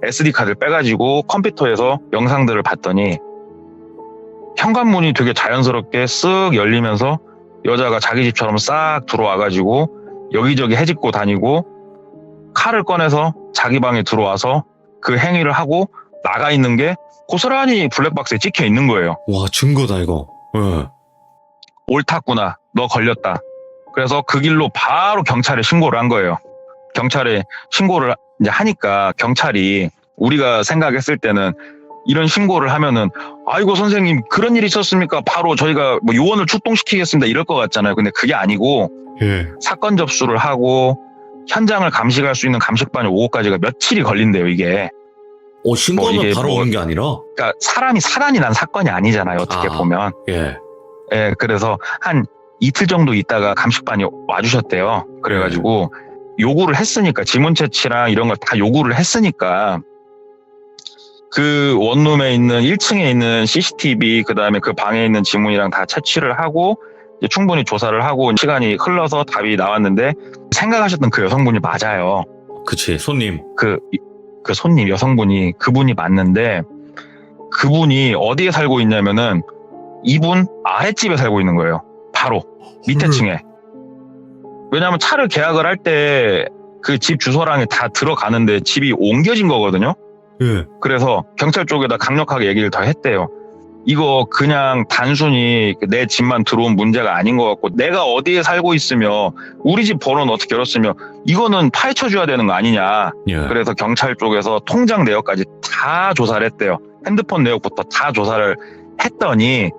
SD카드를 빼가지고 컴퓨터에서 영상들을 봤더니 현관문이 되게 자연스럽게 쓱 열리면서 여자가 자기 집처럼 싹 들어와가지고 여기저기 헤집고 다니고 칼을 꺼내서 자기 방에 들어와서 그 행위를 하고 나가 있는 게 고스란히 블랙박스에 찍혀 있는 거예요. 와, 증거다, 이거. 예. 옳았구나. 너 걸렸다. 그래서 그 길로 바로 경찰에 신고를 한 거예요. 경찰에 신고를 이제 하니까 경찰이 우리가 생각했을 때는 이런 신고를 하면은 아이고 선생님 그런 일이 있었습니까? 바로 저희가 요원을 출동시키겠습니다 이럴 것 같잖아요. 근데 그게 아니고 예. 사건 접수를 하고 현장을 감식할 수 있는 감식반이 오고까지가 며칠이 걸린대요. 이게. 신고하면 이게 바로 오는 게 아니라? 그러니까 사람이 사단이 난 사건이 아니잖아요. 어떻게 보면. 예. 예, 그래서 한 이틀 정도 있다가 감식반이 와주셨대요. 그래가지고 요구를 했으니까 지문 채취랑 이런 걸 다 요구를 했으니까 그 원룸에 있는 1층에 있는 CCTV 그다음에 그 방에 있는 지문이랑 다 채취를 하고 이제 충분히 조사를 하고 시간이 흘러서 답이 나왔는데 생각하셨던 그 여성분이 맞아요. 그치, 손님. 그 손님 여성분이 그분이 맞는데 그분이 어디에 살고 있냐면은 이분 아랫집에 살고 있는 거예요. 바로 밑에 층에. 왜냐하면 차를 계약을 할 때 그 집 주소랑이 다 들어가는데 집이 옮겨진 거거든요. 예. 그래서 경찰 쪽에다 강력하게 얘기를 더 했대요. 이거 그냥 단순히 내 집만 들어온 문제가 아닌 것 같고 내가 어디에 살고 있으며 우리 집 번호는 어떻게 열었으며 이거는 파헤쳐줘야 되는 거 아니냐. 예. 그래서 경찰 쪽에서 통장 내역까지 다 조사를 했대요. 핸드폰 내역부터 다 조사를 했더니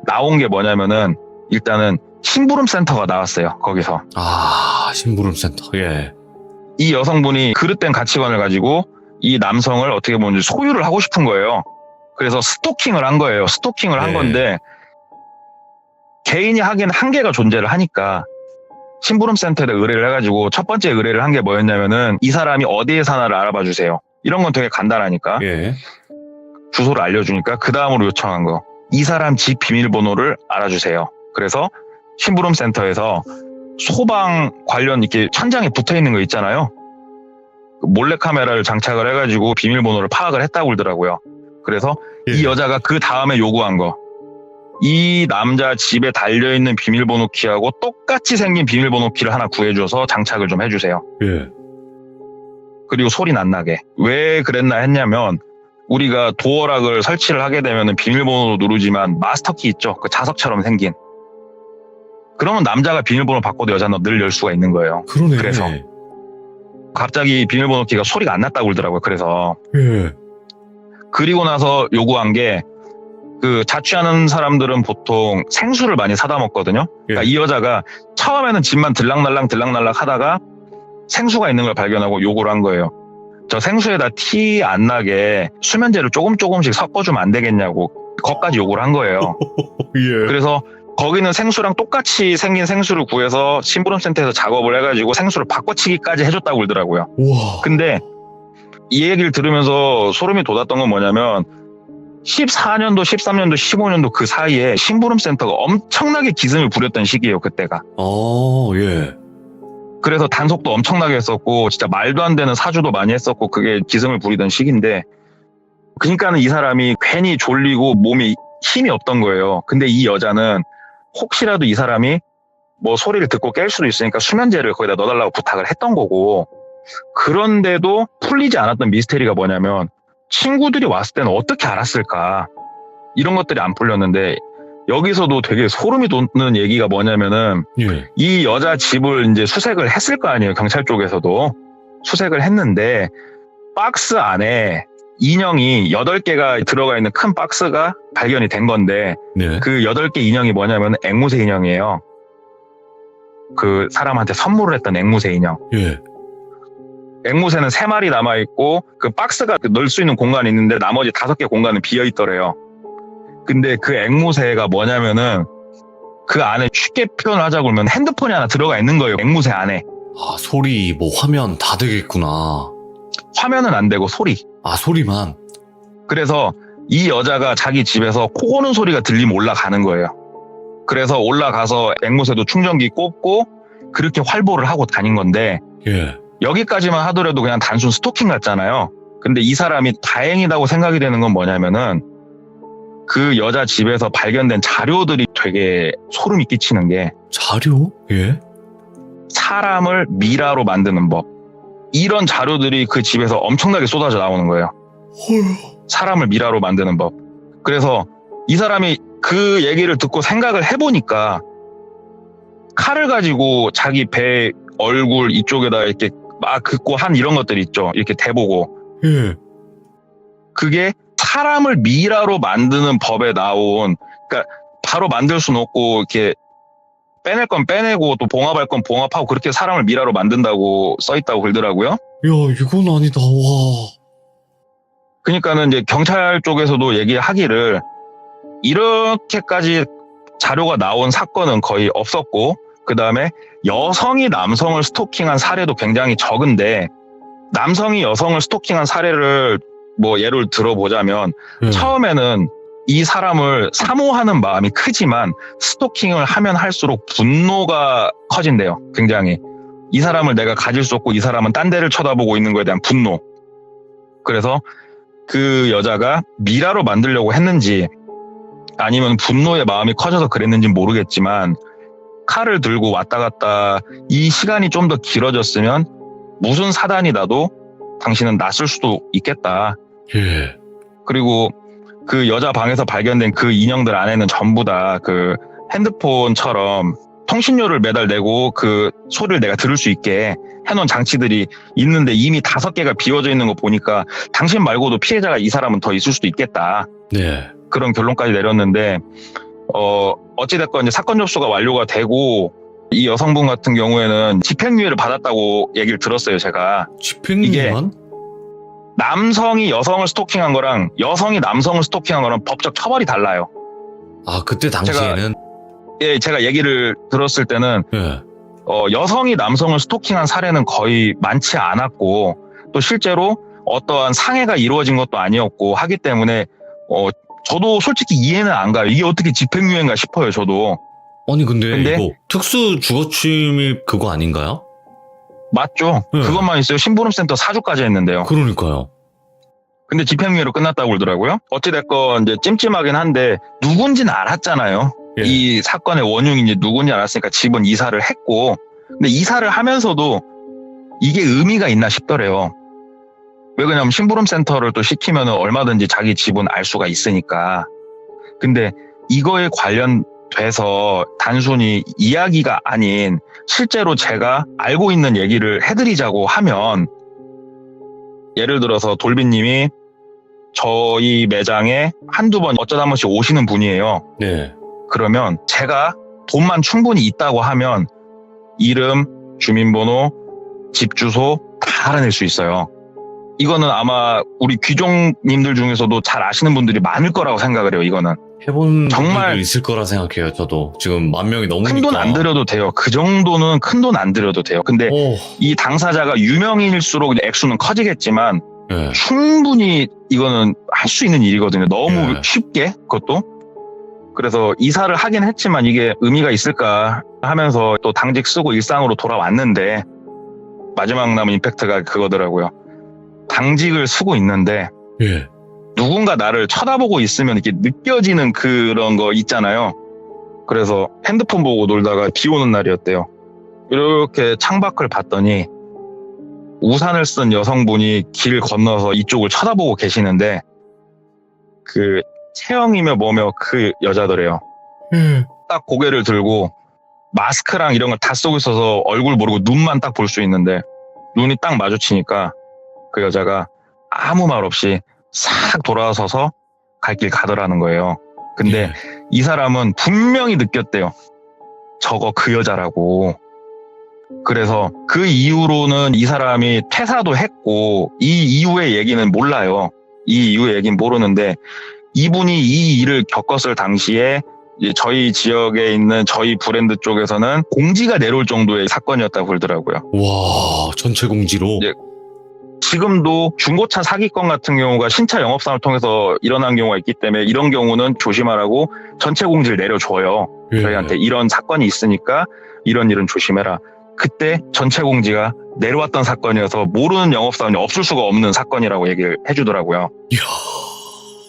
나온 게 뭐냐면은 일단은 심부름 센터가 나왔어요. 거기서. 심부름 센터. 예. 이 여성분이 그릇된 가치관을 가지고 이 남성을 어떻게 보면 소유를 하고 싶은 거예요. 그래서 스토킹을 한 거예요. 스토킹을 한 네. 건데 개인이 하기엔 한계가 존재를 하니까 심부름 센터에 의뢰를 해가지고 첫 번째 의뢰를 한 게 뭐였냐면은 이 사람이 어디에 사나를 알아봐 주세요. 이런 건 되게 간단하니까 예. 주소를 알려주니까 그 다음으로 요청한 거 이 사람 집 비밀번호를 알아주세요. 그래서 심부름센터에서 소방 관련 이렇게 천장에 붙어 있는 거 있잖아요. 몰래카메라를 장착을 해가지고 비밀번호를 파악을 했다고 그러더라고요. 그래서 이 여자가 그 다음에 요구한 거, 이 남자 집에 달려있는 비밀번호 키하고 똑같이 생긴 비밀번호 키를 하나 구해줘서 장착을 좀 해주세요. 예. 그리고 소리는 안 나게. 왜 그랬나 했냐면, 우리가 도어락을 설치를 하게 되면 비밀번호 누르지만 마스터키 있죠? 그 자석처럼 생긴. 그러면 남자가 비밀번호 바꿔도 여자는 늘 열 수가 있는 거예요. 그러네. 그래서 갑자기 비밀번호 키가 소리가 안 났다고 그러더라고요. 그래서. 예. 그리고 나서 요구한 게, 그 자취하는 사람들은 보통 생수를 많이 사다 먹거든요. 그러니까 이 여자가 처음에는 집만 들락날락 하다가 생수가 있는 걸 발견하고 요구를 한 거예요. 저 생수에다 티 안 나게 수면제를 조금씩 섞어주면 안 되겠냐고, 거기까지 요구를 한 거예요. 예. 그래서 거기는 생수랑 똑같이 생긴 생수를 구해서 심부름센터에서 작업을 해가지고 생수를 바꿔치기까지 해줬다고 그러더라고요. 우와. 근데 이 얘기를 들으면서 소름이 돋았던 건 뭐냐면, 14년도, 13년도, 15년도 그 사이에 심부름센터가 엄청나게 기승을 부렸던 시기예요, 그때가. 예. 그래서 단속도 엄청나게 했었고, 진짜 말도 안 되는 사주도 많이 했었고, 그게 기승을 부리던 시기인데, 그러니까는 이 사람이 괜히 졸리고 몸에 힘이 없던 거예요. 근데 이 여자는 혹시라도 이 사람이 뭐 소리를 듣고 깰 수도 있으니까 수면제를 거기다 넣어달라고 부탁을 했던 거고, 그런데도 풀리지 않았던 미스테리가 뭐냐면, 친구들이 왔을 때는 어떻게 알았을까, 이런 것들이 안 풀렸는데, 여기서도 되게 소름이 돋는 얘기가 뭐냐면은, 예. 이 여자 집을 이제 수색을 했을 거 아니에요. 경찰 쪽에서도 수색을 했는데, 박스 안에 인형이 8개가 들어가 있는 큰 박스가 발견이 된 건데, 네. 그 8개 인형이 뭐냐면 앵무새 인형이에요. 그 사람한테 선물을 했던 앵무새 인형. 예. 앵무새는 3마리 남아있고, 그 박스가 넣을 수 있는 공간이 있는데 나머지 5개 공간은 비어있더래요. 근데 그 앵무새가 뭐냐면은, 그 안에 쉽게 표현하자고 그러면 핸드폰이 하나 들어가 있는 거예요. 앵무새 안에. 아, 소리, 뭐 화면 다 되겠구나. 화면은 안 되고 소리. 아, 소리만. 그래서 이 여자가 자기 집에서 코 고는 소리가 들리면 올라가는 거예요. 그래서 올라가서 앵무새도 충전기 꽂고 그렇게 활보를 하고 다닌 건데, 예. 여기까지만 하더라도 그냥 단순 스토킹 같잖아요. 근데 이 사람이 다행이라고 생각이 되는 건 뭐냐면은, 그 여자 집에서 발견된 자료들이 되게 소름이 끼치는 게, 자료? 예. 사람을 미라로 만드는 법. 이런 자료들이 그 집에서 엄청나게 쏟아져 나오는 거예요. 사람을 미라로 만드는 법. 그래서 이 사람이 그 얘기를 듣고 생각을 해보니까, 칼을 가지고 자기 배, 얼굴 이쪽에다 이렇게 막 긋고 한 이런 것들 있죠. 이렇게 대보고. 예. 그게 사람을 미라로 만드는 법에 나온, 그러니까 바로 만들 수는 없고, 이렇게 빼낼 건 빼내고 또 봉합할 건 봉합하고 그렇게 사람을 미라로 만든다고 써있다고 그러더라고요. 야, 이건 아니다. 와. 그러니까는 이제 경찰 쪽에서도 얘기하기를, 이렇게까지 자료가 나온 사건은 거의 없었고, 그 다음에 여성이 남성을 스토킹한 사례도 굉장히 적은데, 남성이 여성을 스토킹한 사례를 뭐 예를 들어보자면, 예. 처음에는 이 사람을 사모하는 마음이 크지만 스토킹을 하면 할수록 분노가 커진대요. 굉장히. 이 사람을 내가 가질 수 없고 이 사람은 딴 데를 쳐다보고 있는 거에 대한 분노. 그래서 그 여자가 미라로 만들려고 했는지 아니면 분노의 마음이 커져서 그랬는지 모르겠지만, 칼을 들고 왔다 갔다 이 시간이 좀 더 길어졌으면 무슨 사단이 나도 당신은 났을 수도 있겠다. 예. 그리고 그 여자 방에서 발견된 그 인형들 안에는 전부 다 그 핸드폰처럼 통신료를 매달 내고 그 소리를 내가 들을 수 있게 해놓은 장치들이 있는데, 이미 5개가 비워져 있는 거 보니까 당신 말고도 피해자가 이 사람은 더 있을 수도 있겠다. 네. 그런 결론까지 내렸는데, 어찌됐건 이제 사건 접수가 완료가 되고, 이 여성분 같은 경우에는 집행유예를 받았다고 얘기를 들었어요, 제가. 집행유예만? 남성이 여성을 스토킹한 거랑 여성이 남성을 스토킹한 거랑 법적 처벌이 달라요. 아, 그때 당시에는? 제가 얘기를 들었을 때는, 예. 여성이 남성을 스토킹한 사례는 거의 많지 않았고, 또 실제로 어떠한 상해가 이루어진 것도 아니었고 하기 때문에, 저도 솔직히 이해는 안 가요. 이게 어떻게 집행유예인가 싶어요, 저도. 아니 근데 근데- 이거 특수 주거 침입 그거 아닌가요? 맞죠? 네. 그것만 있어요. 심부름센터 사주까지 했는데요. 그러니까요. 근데 집행유예로 끝났다고 그러더라고요. 어찌됐건 이제 찜찜하긴 한데 누군지는 알았잖아요. 예. 이 사건의 원흉인지 누군지 알았으니까 집은 이사를 했고, 근데 이사를 하면서도 이게 의미가 있나 싶더래요. 왜 그러냐면 심부름센터를 또 시키면 얼마든지 자기 집은 알 수가 있으니까. 근데 이거에 관련돼서 단순히 이야기가 아닌 실제로 제가 알고 있는 얘기를 해드리자고 하면, 예를 들어서 돌비님이 저희 매장에 한두 번 어쩌다 한 번씩 오시는 분이에요. 네. 그러면 제가 돈만 충분히 있다고 하면 이름, 주민번호, 집 주소 다 알아낼 수 있어요. 이거는 아마 우리 귀종님들 중에서도 잘 아시는 분들이 많을 거라고 생각을 해요. 이거는 해본 정말- 분들도 있을 거라 생각해요. 저도 지금 10,000명이 넘으니까. 큰 돈 안 들여도 돼요. 그 정도는 큰 돈 안 들여도 돼요. 근데 오. 이 당사자가 유명인일수록 액수는 커지겠지만 예. 충분히 이거는 할 수 있는 일이거든요. 너무 예. 쉽게 그것도. 그래서 이사를 하긴 했지만 이게 의미가 있을까 하면서 또 당직 쓰고 일상으로 돌아왔는데, 마지막 남은 임팩트가 그거더라고요. 당직을 쓰고 있는데 예. 누군가 나를 쳐다보고 있으면 이렇게 느껴지는 그런 거 있잖아요. 그래서 핸드폰 보고 놀다가 비 오는 날이었대요. 이렇게 창밖을 봤더니 우산을 쓴 여성분이 길 건너서 이쪽을 쳐다보고 계시는데, 그 체형이며 뭐며 그 여자더래요. 딱 고개를 들고 마스크랑 이런 걸 다 쓰고 있어서 얼굴 모르고 눈만 딱 볼 수 있는데, 눈이 딱 마주치니까 그 여자가 아무 말 없이 싹 돌아서서 갈 길 가더라는 거예요. 근데 예. 이 사람은 분명히 느꼈대요. 저거 그 여자라고. 그래서 그 이후로는 이 사람이 퇴사도 했고, 이 이후의 얘기는 몰라요. 이 이후의 얘기는 모르는데, 이분이 이 일을 겪었을 당시에 이제 저희 지역에 있는 저희 브랜드 쪽에서는 공지가 내려올 정도의 사건이었다고 그러더라고요. 와, 전체 공지로. 예. 지금도 중고차 사기건 같은 경우가 신차 영업사원을 통해서 일어난 경우가 있기 때문에 이런 경우는 조심하라고 전체 공지를 내려줘요. 예. 저희한테 이런 사건이 있으니까 이런 일은 조심해라. 그때 전체 공지가 내려왔던 사건이어서 모르는 영업사원이 없을 수가 없는 사건이라고 얘기를 해주더라고요. 이야,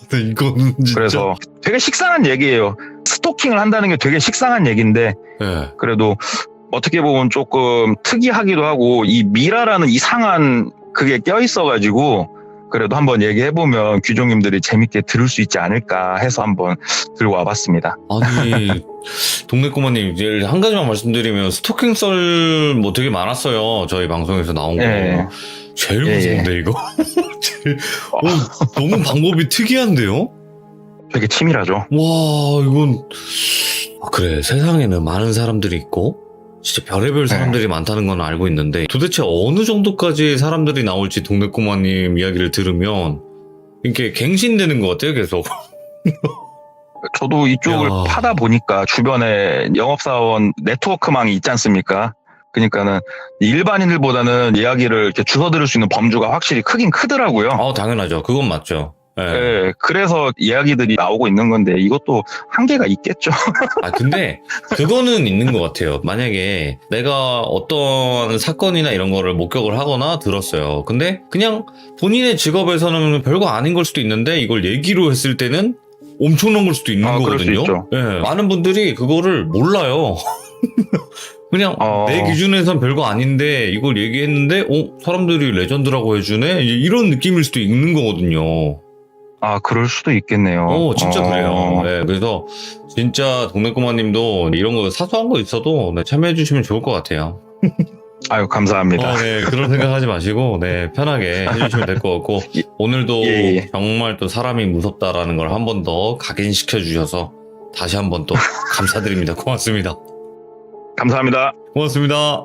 근데 이거는 진짜. 그래서 되게 식상한 얘기예요. 스토킹을 한다는 게 되게 식상한 얘기인데, 예. 그래도 어떻게 보면 조금 특이하기도 하고, 이 미라라는 이상한 그게 껴있어가지고 그래도 한번 얘기해보면 귀종님들이 재밌게 들을 수 있지 않을까 해서 한번 들고 와봤습니다. 아니, 동네 꼬마님, 이제 한 가지만 말씀드리면, 스토킹 썰 뭐 되게 많았어요. 저희 방송에서 나온 거. 예. 제일 예, 무서운데, 이거? 너무 방법이 특이한데요? 되게 치밀하죠. 와, 이건. 그래, 세상에는 많은 사람들이 있고, 진짜 별의별 사람들이 많다는 건 알고 있는데, 도대체 어느 정도까지 사람들이 나올지 동네 꼬마님 이야기를 들으면, 이렇게 갱신되는 것 같아요, 계속. 저도 이쪽을 야. 파다 보니까 주변에 영업사원 네트워크망이 있지 않습니까? 그러니까는 일반인들보다는 이야기를 이렇게 주워 들을 수 있는 범주가 확실히 크긴 크더라고요. 당연하죠. 그건 맞죠. 예. 예, 그래서 이야기들이 나오고 있는 건데 이것도 한계가 있겠죠. 근데 그거는 있는 것 같아요. 만약에 내가 어떤 사건이나 이런 거를 목격을 하거나 들었어요. 근데 그냥 본인의 직업에서는 별거 아닌 걸 수도 있는데 이걸 얘기로 했을 때는 엄청난 걸 수도 있는 그럴 수 거거든요. 있죠. 예, 많은 분들이 그거를 몰라요. 그냥 내 기준에선 별거 아닌데 이걸 얘기했는데 사람들이 레전드라고 해주네? 이런 느낌일 수도 있는 거거든요. 그럴 수도 있겠네요. 진짜 그래요. 네, 그래서 진짜 동네 꼬마님도 이런 거 사소한 거 있어도 참여해주시면 좋을 것 같아요. 아유, 감사합니다. 네, 그런 생각하지 마시고 편하게 해주시면 될 것 같고 오늘도 예. 정말 또 사람이 무섭다라는 걸 한 번 더 각인시켜 주셔서 다시 한 번 또 감사드립니다. 고맙습니다. 감사합니다. 고맙습니다.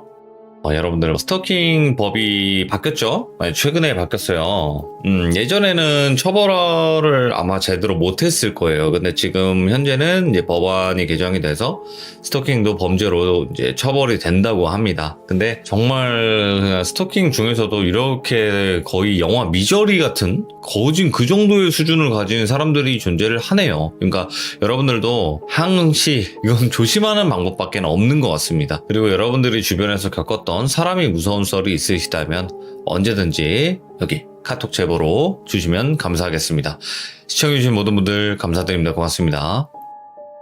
여러분들 스토킹 법이 바뀌었죠? 아니, 최근에 바뀌었어요. 예전에는 처벌을 아마 제대로 못했을 거예요. 근데 지금 현재는 이제 법안이 개정이 돼서 스토킹도 범죄로 이제 처벌이 된다고 합니다. 근데 정말 스토킹 중에서도 이렇게 거의 영화 미저리 같은 거진 그 정도의 수준을 가진 사람들이 존재를 하네요. 그러니까 여러분들도 항시 이건 조심하는 방법밖에 없는 것 같습니다. 그리고 여러분들이 주변에서 겪었던 사람이 무서운 썰이 있으시다면 언제든지 여기 카톡 제보로 주시면 감사하겠습니다. 시청해주신 모든 분들 감사드립니다. 고맙습니다.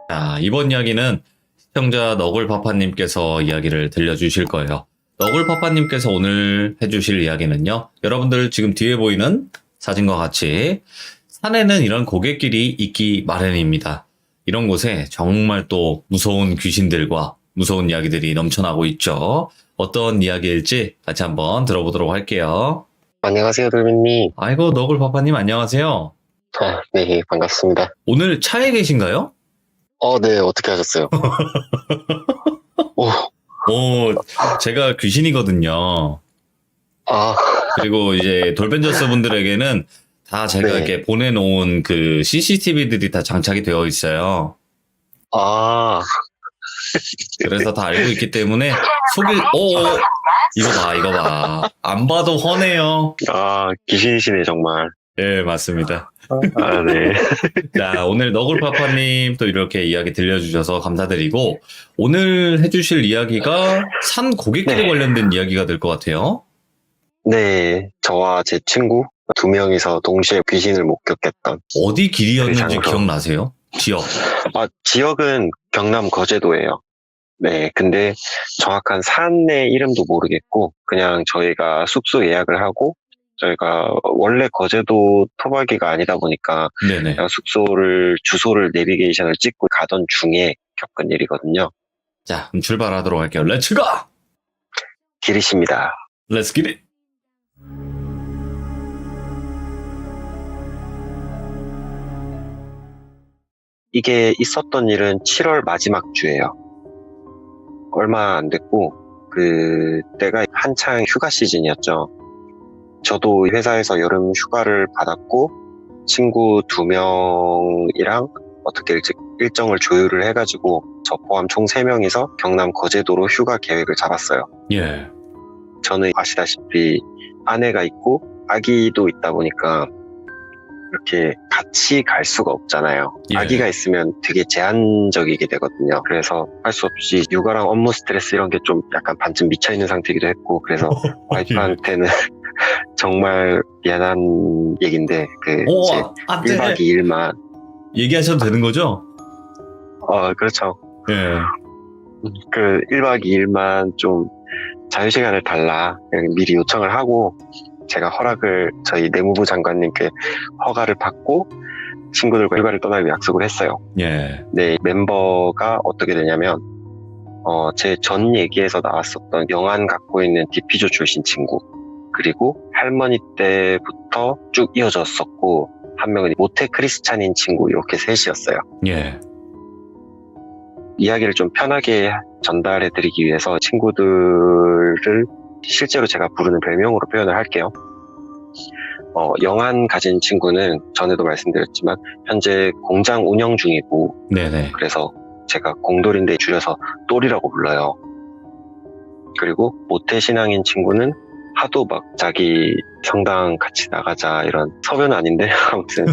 자, 이번 이야기는 시청자 너굴파파님께서 이야기를 들려주실 거예요. 너굴파파님께서 오늘 해주실 이야기는요, 여러분들 지금 뒤에 보이는 사진과 같이 산에는 이런 고갯길이 있기 마련입니다. 이런 곳에 정말 또 무서운 귀신들과 무서운 이야기들이 넘쳐나고 있죠. 어떤 이야기일지 같이 한번 들어보도록 할게요. 안녕하세요, 돌빈님. 아이고, 너굴파파님 안녕하세요. 네, 반갑습니다. 오늘 차에 계신가요? 네, 어떻게 하셨어요? 오, 제가 귀신이거든요. 아, 그리고 이제 돌벤져스 분들에게는 다 제가 네. 이렇게 보내놓은 그 CCTV들이 다 장착이 되어 있어요. 아, 그래서 다 알고 있기 때문에 이거 봐. 안 봐도 훤해요. 귀신이시네, 정말. 네, 맞습니다. 네. 자, 오늘 너굴파파님 또 이렇게 이야기 들려주셔서 감사드리고, 오늘 해주실 이야기가 산 고갯길에 네. 관련된 이야기가 될 것 같아요. 네, 저와 제 친구 2명이서 동시에 귀신을 목격했던. 어디 길이었는지 그 장소. 기억나세요? 지역. 지역은 경남 거제도예요. 네, 근데 정확한 산의 이름도 모르겠고, 그냥 저희가 숙소 예약을 하고, 저희가 원래 거제도 토박이가 아니다 보니까 네네. 그냥 주소를 내비게이션을 찍고 가던 중에 겪은 일이거든요. 자, 그럼 출발하도록 할게요. 렛츠 고! 길이십니다. 렛츠 기릿! 이게 있었던 일은 7월 마지막 주예요. 얼마 안 됐고, 그때가 한창 휴가 시즌이었죠. 저도 회사에서 여름 휴가를 받았고, 친구 2명이랑 어떻게 일정을 조율을 해가지고, 저 포함 총 3명이서 경남 거제도로 휴가 계획을 잡았어요. 예. 저는 아시다시피 아내가 있고, 아기도 있다 보니까, 이렇게 같이 갈 수가 없잖아요. 예. 아기가 있으면 되게 제한적이게 되거든요. 그래서 할 수 없이 육아랑 업무 스트레스 이런 게 좀 약간 반쯤 미쳐있는 상태이기도 했고, 그래서 와이프한테는 정말 미안한 얘기인데, 이제 1박 2일만. 얘기하셔도 되는 거죠? 그렇죠. 예. 1박 2일만 좀 자유시간을 달라. 미리 요청을 하고, 제가 저희 내무부 장관님께 허가를 받고 친구들과 휴가를 떠나기 약속을 했어요. 예. 네, 멤버가 어떻게 되냐면, 제 전 얘기에서 나왔었던 영안 갖고 있는 디피조 출신 친구, 그리고 할머니 때부터 쭉 이어졌었고, 한 명은 모태 크리스찬인 친구, 이렇게 셋이었어요. 예. 이야기를 좀 편하게 전달해드리기 위해서 친구들을 실제로 제가 부르는 별명으로 표현을 할게요. 영안 가진 친구는 전에도 말씀드렸지만 현재 공장 운영 중이고, 네네. 그래서 제가 공돌인데 줄여서 똘이라고 불러요. 그리고 모태신앙인 친구는 하도 막 자기 성당 같이 나가자 이런, 서변은 아닌데 아무튼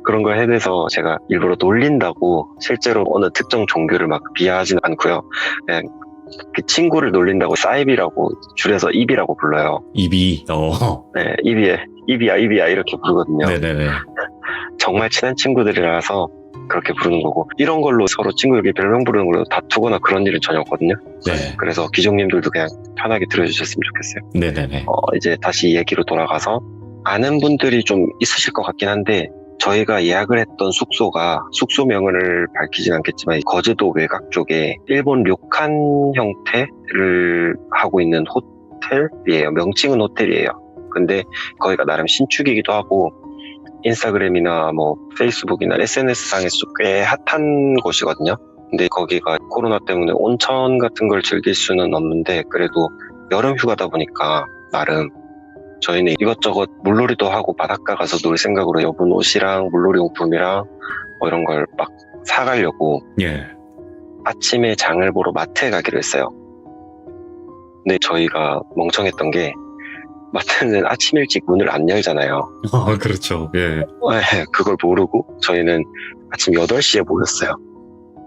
그런 걸 해대서 제가 일부러 놀린다고, 실제로 어느 특정 종교를 막 비하하진 않고요. 그냥 그 친구를 놀린다고 사이비라고 줄여서 입이라고 불러요. 입이. 네, 입이야 이렇게 부르거든요. 네네네. 정말 친한 친구들이라서 그렇게 부르는 거고, 이런 걸로 서로 친구들끼리 별명 부르는 걸로 다투거나 그런 일은 전혀 없거든요. 네. 그래서 귀족님들도 그냥 편하게 들어주셨으면 좋겠어요. 네네네. 이제 다시 얘기로 돌아가서, 아는 분들이 좀 있으실 것 같긴 한데, 저희가 예약을 했던 숙소명을 밝히진 않겠지만 거제도 외곽 쪽에 일본 료칸 형태를 하고 있는 호텔이에요. 명칭은 호텔이에요. 근데 거기가 나름 신축이기도 하고, 인스타그램이나 뭐 페이스북이나 SNS상에서 꽤 핫한 곳이거든요. 근데 거기가 코로나 때문에 온천 같은 걸 즐길 수는 없는데 그래도 여름 휴가다 보니까 나름 저희는 이것저것 물놀이도 하고 바닷가 가서 놀 생각으로 여분 옷이랑 물놀이 용품이랑 뭐 이런 걸 막 사가려고 예. 아침에 장을 보러 마트에 가기로 했어요. 근데 저희가 멍청했던 게 마트는 아침 일찍 문을 안 열잖아요. 그렇죠. 예. 네, 그걸 모르고 저희는 아침 8시에 모였어요.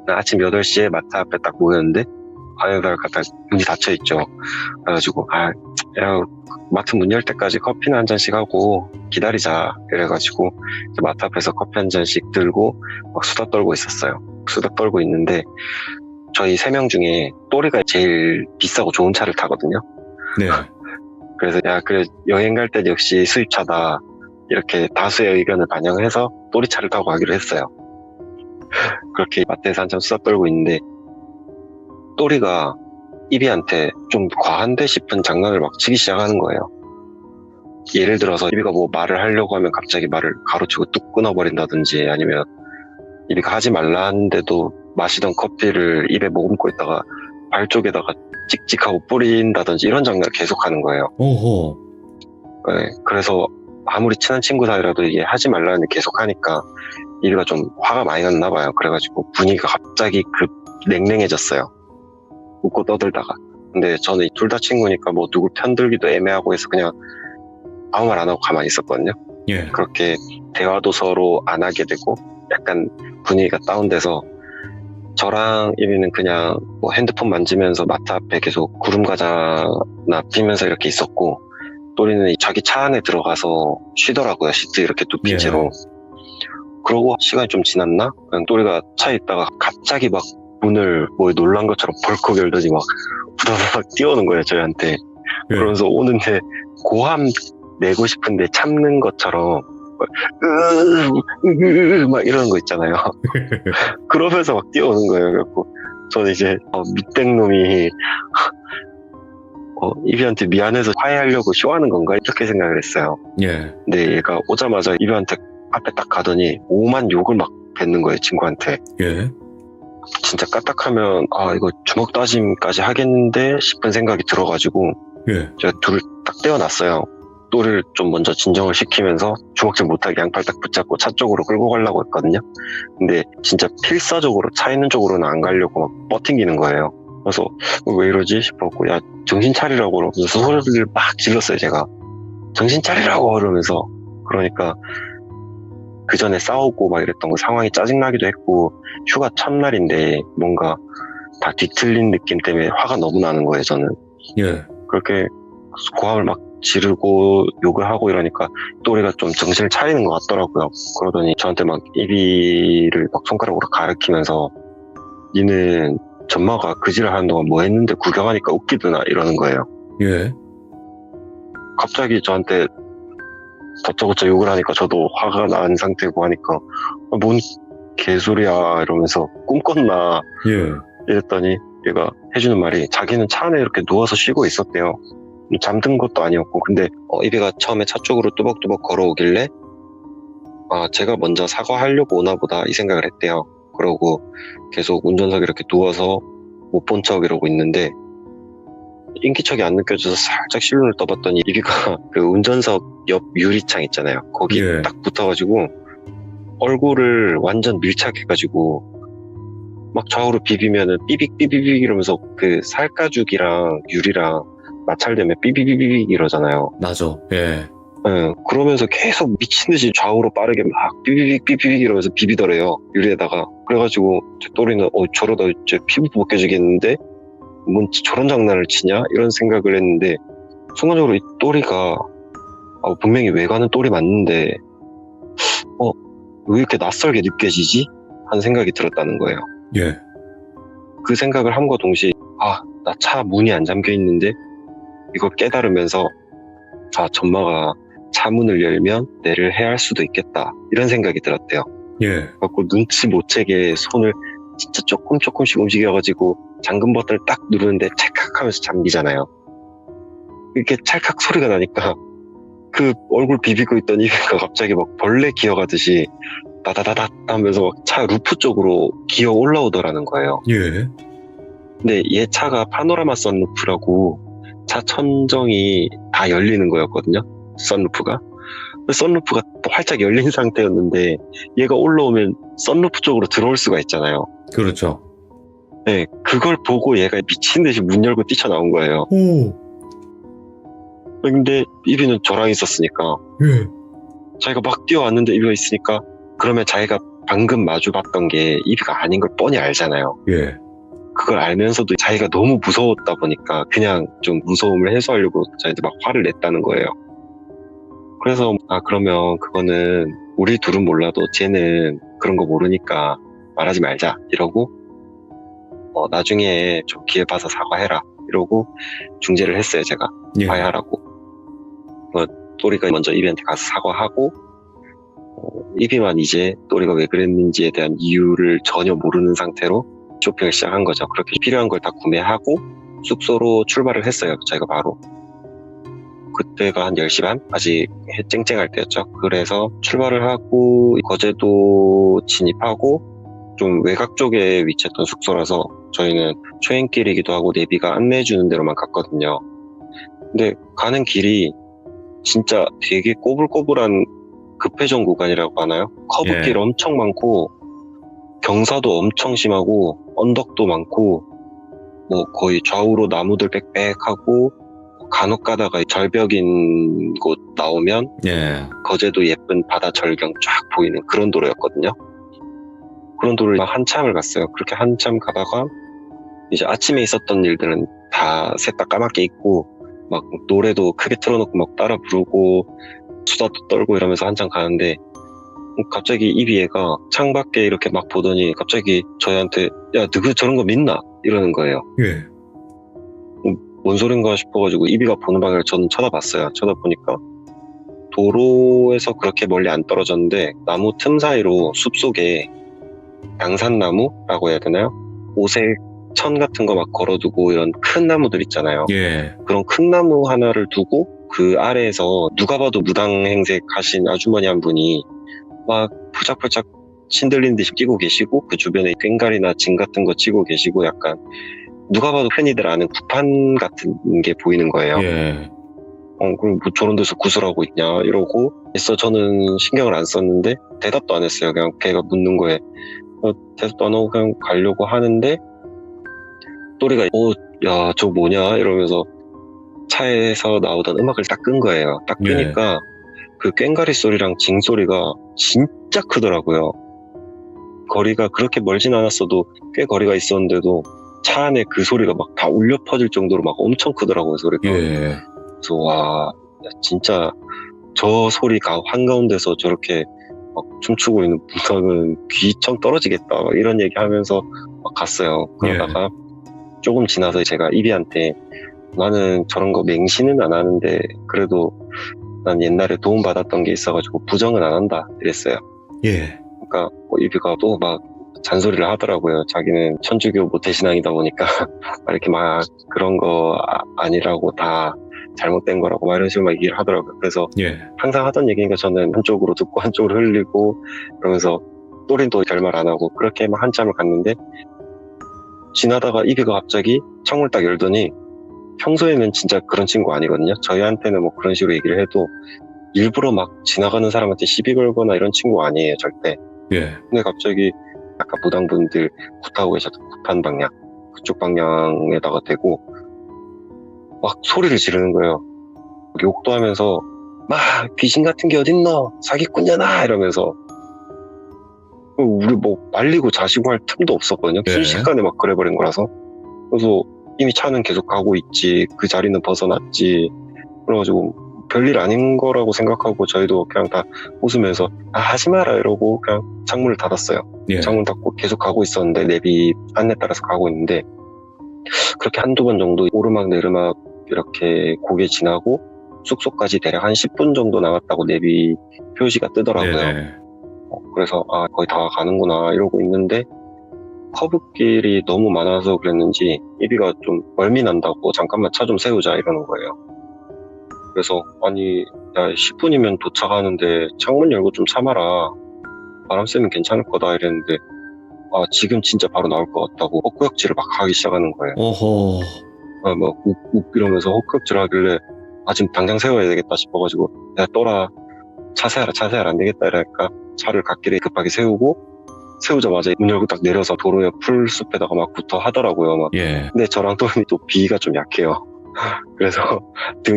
아침 8시에 마트 앞에 딱 모였는데 아유가 갖다 문이 닫혀 있죠. 그래가지고 야, 마트 문 열 때까지 커피나 한 잔씩 하고 기다리자. 이래가지고 이제 마트 앞에서 커피 한 잔씩 들고 막 수다 떨고 있었어요. 수다 떨고 있는데 저희 3명 중에 또리가 제일 비싸고 좋은 차를 타거든요. 네. 그래서 그래 여행 갈 때 역시 수입차다. 이렇게 다수의 의견을 반영해서 또리차를 타고 가기로 했어요. 그렇게 마트에서 한참 수다 떨고 있는데 또리가 이비한테 좀 과한데 싶은 장난을 막 치기 시작하는 거예요. 예를 들어서 이비가 뭐 말을 하려고 하면 갑자기 말을 가로치고 뚝 끊어버린다든지 아니면 이비가 하지 말라 하는데도 마시던 커피를 입에 머금고 있다가 발 쪽에다가 찍찍하고 뿌린다든지 이런 장난을 계속하는 거예요. 오호. 네, 그래서 아무리 친한 친구 사이라도 이게 하지 말라는 게 계속 하니까 이비가 좀 화가 많이 났나 봐요. 그래가지고 분위기가 갑자기 급 냉랭해졌어요. 웃고 떠들다가. 근데 저는 둘 다 친구니까 뭐 누구 편들기도 애매하고 해서 그냥 아무 말 안 하고 가만히 있었거든요. 예. 그렇게 대화도 서로 안 하게 되고 약간 분위기가 다운돼서 저랑 이비는 그냥 뭐 핸드폰 만지면서 마트 앞에 계속 구름 과자나 피면서 이렇게 있었고 또리는 자기 차 안에 들어가서 쉬더라고요. 시트 이렇게 눕힌 채로. 그러고 시간이 좀 지났나? 그냥 또리가 차에 있다가 갑자기 막 문을 뭐 놀란 것처럼 벌컥 열더니 막 부다닥 뛰어오는 거예요. 저희한테. 예. 그러면서 오는데 고함 내고 싶은데 참는 것처럼 막 이러는 거 있잖아요. 그러면서 막 뛰어오는 거예요. 그래갖고 저는 이제 밑땡놈이 이비한테 미안해서 화해하려고 쇼하는 건가 이렇게 생각을 했어요. 예. 근데 얘가 오자마자 이비한테 앞에 딱 가더니 오만 욕을 막 뱉는 거예요. 친구한테. 예. 진짜 까딱하면 이거 주먹 다짐까지 하겠는데 싶은 생각이 들어가지고 예. 제가 둘을 딱 떼어놨어요. 또리를 좀 먼저 진정을 시키면서 주먹질 못하게 양팔 딱 붙잡고 차 쪽으로 끌고 가려고 했거든요. 근데 진짜 필사적으로 차 있는 쪽으로는 안 가려고 막 버팅기는 거예요. 그래서 왜 이러지 싶었고 야 정신 차리라고 그러면서 소리를 막 질렀어요. 제가 정신 차리라고 그러면서. 그러니까 그 전에 싸우고 막 이랬던 거 상황이 짜증나기도 했고 휴가 첫날인데 뭔가 다 뒤틀린 느낌 때문에 화가 너무 나는 거예요. 저는. 예. 그렇게 고함을 막 지르고 욕을 하고 이러니까 또리가 좀 정신을 차리는 것 같더라고요. 그러더니 저한테 막 이비를 막 손가락으로 가리키면서 니는 전마가 그지를 하는 동안 뭐 했는데 구경하니까 웃기드나 이러는 거예요. 예. 갑자기 저한테 다짜고짜 욕을 하니까 저도 화가 난 상태고 하니까 뭔 개소리야 이러면서 꿈꿨나 예. 이랬더니 얘가 해주는 말이 자기는 차 안에 이렇게 누워서 쉬고 있었대요. 잠든 것도 아니었고. 근데 이비가 처음에 차 쪽으로 뚜벅뚜벅 걸어오길래 제가 먼저 사과하려고 오나 보다 이 생각을 했대요. 그러고 계속 운전석에 이렇게 누워서 못 본 척 이러고 있는데 인기척이 안 느껴져서 살짝 실눈을 떠봤더니 이비가 그 운전석 옆 유리창 있잖아요. 거기 예. 딱 붙어가지고 얼굴을 완전 밀착해가지고 막 좌우로 비비면은 삐빅 이러면서 그 살가죽이랑 유리랑 마찰되면 삐비비비 이러잖아요. 나죠. 예. 예, 그러면서 계속 미친듯이 좌우로 빠르게 막 삐비빅 이러면서 비비더래요. 유리에다가. 그래가지고 제 또리는 저러다 제 피부 벗겨지겠는데 뭔 저런 장난을 치냐 이런 생각을 했는데 순간적으로 이 또리가 분명히 외관은 또리 맞는데 왜 이렇게 낯설게 느껴지지? 하는 생각이 들었다는 거예요. 예. 그 생각을 함과 동시에 나 차 문이 안 잠겨 있는데 이걸 깨달으면서 전마가 차 문을 열면 내를 해할 수도 있겠다 이런 생각이 들었대요. 예. 그래갖고 눈치 못 채게 손을 진짜 조금씩 움직여가지고 잠금 버튼을 딱 누르는데 찰칵 하면서 잠기잖아요. 이렇게 찰칵 소리가 나니까 그 얼굴 비비고 있던 이비가 갑자기 막 벌레 기어가듯이 다다다다 하면서 막 차 루프 쪽으로 기어 올라오더라는 거예요. 예. 근데 얘 차가 파노라마 썬루프라고 차 천정이 다 열리는 거였거든요. 썬루프가. 썬루프가 또 활짝 열린 상태였는데 얘가 올라오면 썬루프 쪽으로 들어올 수가 있잖아요. 그렇죠. 네, 그걸 보고 얘가 미친 듯이 문 열고 뛰쳐나온 거예요. 오. 근데 이비는 저랑 있었으니까 예. 자기가 막 뛰어왔는데 이비가 있으니까 그러면 자기가 방금 마주봤던 게 이비가 아닌 걸 뻔히 알잖아요. 예. 그걸 알면서도 자기가 너무 무서웠다 보니까 그냥 좀 무서움을 해소하려고 저한테 막 화를 냈다는 거예요. 그래서 그러면 그거는 우리 둘은 몰라도 쟤는 그런 거 모르니까 말하지 말자 이러고 나중에 좀 기회 봐서 사과해라 이러고 중재를 했어요. 제가 예. 화해하라고. 또리가 먼저 이비한테 가서 사과하고 이비만 이제 또리가 왜 그랬는지에 대한 이유를 전혀 모르는 상태로 쇼핑을 시작한 거죠. 그렇게 필요한 걸 다 구매하고 숙소로 출발을 했어요. 저희가 바로. 그때가 한 10시 반? 아직 해 쨍쨍할 때였죠. 그래서 출발을 하고 거제도 진입하고 좀 외곽 쪽에 위치했던 숙소라서 저희는 초행길이기도 하고 내비가 안내해주는 데로만 갔거든요. 근데 가는 길이 진짜 되게 꼬불꼬불한 급회전 구간이라고 하나요? 커브길 예. 엄청 많고 경사도 엄청 심하고 언덕도 많고 뭐 거의 좌우로 나무들 빽빽하고 간혹 가다가 절벽인 곳 나오면 예. 거제도 예쁜 바다 절경 쫙 보이는 그런 도로였거든요. 그런 도로를 한참을 갔어요. 그렇게 한참 가다가 이제 아침에 있었던 일들은 다 셋 다 까맣게 잊고 막 노래도 크게 틀어놓고 막 따라 부르고 수다도 떨고 이러면서 한참 가는데 갑자기 이비애가 창밖에 이렇게 막 보더니 갑자기 저희한테 야, 너 저런 거 믿나? 이러는 거예요. 예. 뭔 소린가 싶어가지고 이비가 보는 방향을 저는 쳐다봤어요. 쳐다보니까 도로에서 그렇게 멀리 안 떨어졌는데 나무 틈 사이로 숲속에 양산나무라고 해야 되나요? 오색 천 같은 거 막 걸어두고 이런 큰 나무들 있잖아요. 예. 그런 큰 나무 하나를 두고 그 아래에서 누가 봐도 무당행색 하신 아주머니 한 분이 막 푸작푸작 신들린 듯이 뛰고 계시고 그 주변에 꽹과리나 징 같은 거 치고 계시고 약간 누가 봐도 흔히들 아는 구판 같은 게 보이는 거예요. 예. 그럼 뭐 저런 데서 구슬하고 있냐 이러고 있어. 저는 신경을 안 썼는데 대답도 안 했어요. 그냥 걔가 묻는 거에 대답도 안 하고 그냥 가려고 하는데 또리가 야, 저 뭐냐 이러면서 차에서 나오던 음악을 딱 끈 거예요. 딱 끄니까 그 꽹과리 소리랑 징 소리가 진짜 크더라고요. 거리가 그렇게 멀진 않았어도 꽤 거리가 있었는데도 차 안에 그 소리가 막 다 울려 퍼질 정도로 막 엄청 크더라고요, 소리가. 예. 그래서 와, 진짜 저 소리가 한가운데서 저렇게 막 춤추고 있는 무당은 귀청 떨어지겠다 막 이런 얘기 하면서 막 갔어요. 그러다가 조금 지나서 제가 이비한테 나는 저런 거 맹신은 안 하는데 그래도 난 옛날에 도움받았던 게 있어가지고 부정은 안 한다 이랬어요. 예. 그러니까 이비가 또 막 잔소리를 하더라고요. 자기는 천주교 모태신앙이다 보니까 이렇게 막 그런 거 아니라고 다 잘못된 거라고 막 이런 식으로 막 얘기를 하더라고요. 그래서 예. 항상 하던 얘기니까 저는 한쪽으로 듣고 한쪽으로 흘리고 그러면서 또린도 별말 안 하고 그렇게 막 한참을 갔는데 지나다가 이비가 갑자기 창문을 딱 열더니 평소에는 진짜 그런 친구 아니거든요. 저희한테는 뭐 그런 식으로 얘기를 해도 일부러 막 지나가는 사람한테 시비 걸거나 이런 친구 아니에요, 절대. 예. 근데 갑자기 아까 무당분들 굿하고 계셨던 굿한 방향 그쪽 방향에다가 대고 막 소리를 지르는 거예요. 욕도 하면서 막 귀신 같은 게 어딨노 사기꾼이잖아 이러면서 우리 뭐 말리고 자시고 할 틈도 없었거든요. 네. 순식간에 막 그래버린 거라서. 그래서 이미 차는 계속 가고 있지 그 자리는 벗어났지 그래가지고 별일 아닌 거라고 생각하고 저희도 그냥 다 웃으면서 하지 마라 이러고 그냥 창문을 닫았어요. 예. 창문 닫고 계속 가고 있었는데 내비 안내 따라서 가고 있는데 그렇게 한두 번 정도 오르막 내리막 이렇게 고개 지나고 숙소까지 대략 한 10분 정도 남았다고 내비 표시가 뜨더라고요. 네네. 그래서 거의 다 가는구나 이러고 있는데 커브길이 너무 많아서 그랬는지 이비가 좀 멀미 난다고 잠깐만 차 좀 세우자 이러는 거예요. 그래서 아니 야 10분이면 도착하는데 창문 열고 좀 참아라. 바람 쐬면 괜찮을 거다 이랬는데 아 지금 진짜 바로 나올 것 같다고 헛구역질을 막 하기 시작하는 거예요. 오호. 막 욱욱 이러면서 헛구역질 하길래 아 지금 당장 세워야 되겠다 싶어가지고 야 또라 차 세워라 안 되겠다 이러니까 차를 갓길에 급하게 세우자마자 문 열고 딱 내려서 도로에 풀숲에다가 막 붙어 하더라고요. 막. 예. 근데 저랑 또비위가 좀 약해요. 그래서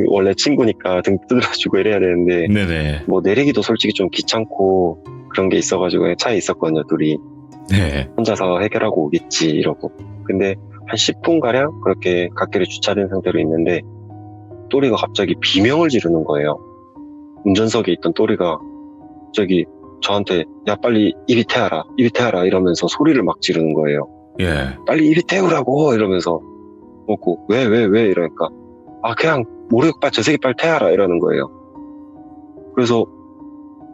원래 친구니까 등 두드려주고 이래야 되는데 네네. 뭐 내리기도 솔직히 좀 귀찮고 그런 게 있어가지고 차에 있었거든요. 둘이 네. 혼자서 해결하고 오겠지 이러고. 근데 한 10분가량 그렇게 갓길에 주차된 상태로 있는데 또리가 갑자기 비명을 지르는 거예요. 운전석에 있던 또리가 저기 저한테 야 빨리 입이 태워라 이러면서 소리를 막 지르는 거예요. 예. 빨리 입이 태우라고 이러면서 먹고 왜 이러니까 아 그냥 모르겠 빨리 저 새끼 빨리 태워라 이러는 거예요. 그래서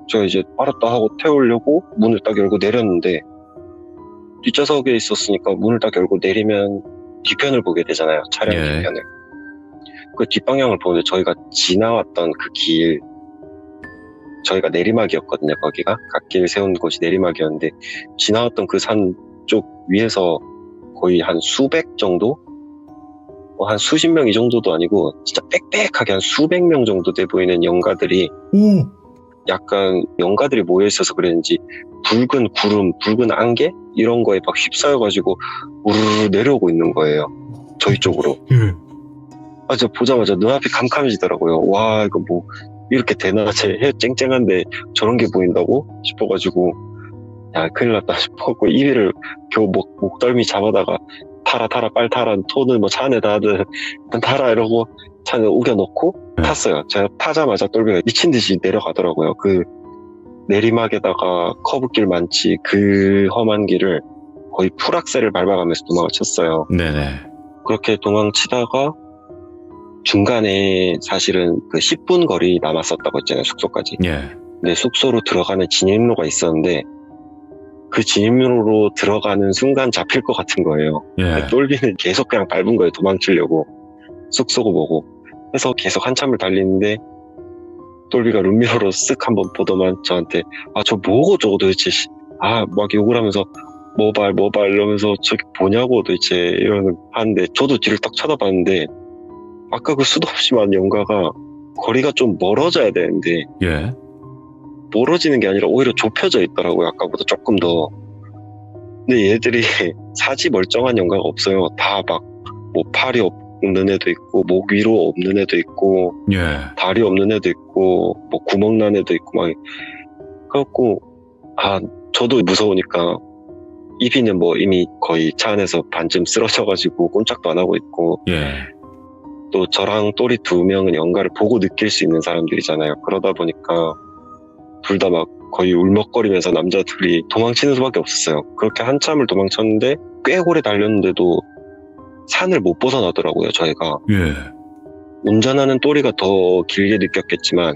제가 이제 알았다 하고 태우려고 문을 딱 열고 내렸는데 뒷좌석에 있었으니까 문을 딱 열고 내리면 뒤편을 보게 되잖아요. 차량 예. 뒤편을. 그 뒷방향을 보는데 저희가 지나왔던 그 길, 저희가 내리막이었거든요. 거기가 갓길 세운 곳이 내리막이었는데 지나왔던 그 산 쪽 위에서 거의 한 수백 정도? 한 수십 명 이 정도도 아니고 진짜 빽빽하게 한 수백 명 정도 돼 보이는 영가들이 오. 약간 영가들이 모여있어서 그랬는지 붉은 구름, 붉은 안개? 이런 거에 막 휩싸여가지고 우르르 내려오고 있는 거예요. 저희 쪽으로. 예. 아, 저 보자마자 눈앞이 캄캄해지더라고요. 와, 이거 뭐 이렇게 대낮에 해 쨍쨍한데 저런 게 보인다고? 싶어가지고 야, 큰일 났다 싶었고 입을 겨우 목덜미 잡아다가 타라 빨리 타라 톤을 뭐 차 안에다 하든 일단 타라 이러고 차 안에 우겨놓고 탔어요. 제가 타자마자 똘비가 미친 듯이 내려가더라고요. 그 내리막에다가 커브길 많지 그 험한 길을 거의 풀악셀을 밟아가면서 도망을 쳤어요. 네네. 그렇게 도망치다가 중간에 사실은 그 10분 거리 남았었다고 했잖아요. 숙소까지. 예. 근데 숙소로 들어가는 진입로가 있었는데 그 진입로로 들어가는 순간 잡힐 것 같은 거예요. 예. 똘비는 계속 그냥 밟은 거예요. 도망치려고. 숙소고 뭐고. 그래서 계속 한참을 달리는데 똘비가 룸미러로 쓱 한번 보더만 저한테 아 저 뭐고 저거 도대체 막 욕을 하면서 모발 이러면서 저기 뭐냐고 도대체 이러는 하는데 저도 뒤를 딱 쳐다봤는데 아까 그 수도 없이 많은 영가가 거리가 좀 멀어져야 되는데 예. 멀어지는 게 아니라 오히려 좁혀져 있더라고요. 아까보다 조금 더. 근데 얘들이 사지 멀쩡한 영가가 없어요. 다 막 뭐 팔이 없는 애도 있고 목 위로 없는 애도 있고 예. 다리 없는 애도 있고 뭐 구멍 난 애도 있고 막 그래갖고 저도 무서우니까 이비는 뭐 이미 거의 차 안에서 반쯤 쓰러져가지고 꼼짝도 안 하고 있고 예. 또 저랑 또리 2명은 영가를 보고 느낄 수 있는 사람들이잖아요. 그러다 보니까 둘 다 막 거의 울먹거리면서 남자 둘이 도망치는 수밖에 없었어요. 그렇게 한참을 도망쳤는데 꽤 오래 달렸는데도 산을 못 벗어나더라고요. 저희가. 예. 운전하는 또리가 더 길게 느꼈겠지만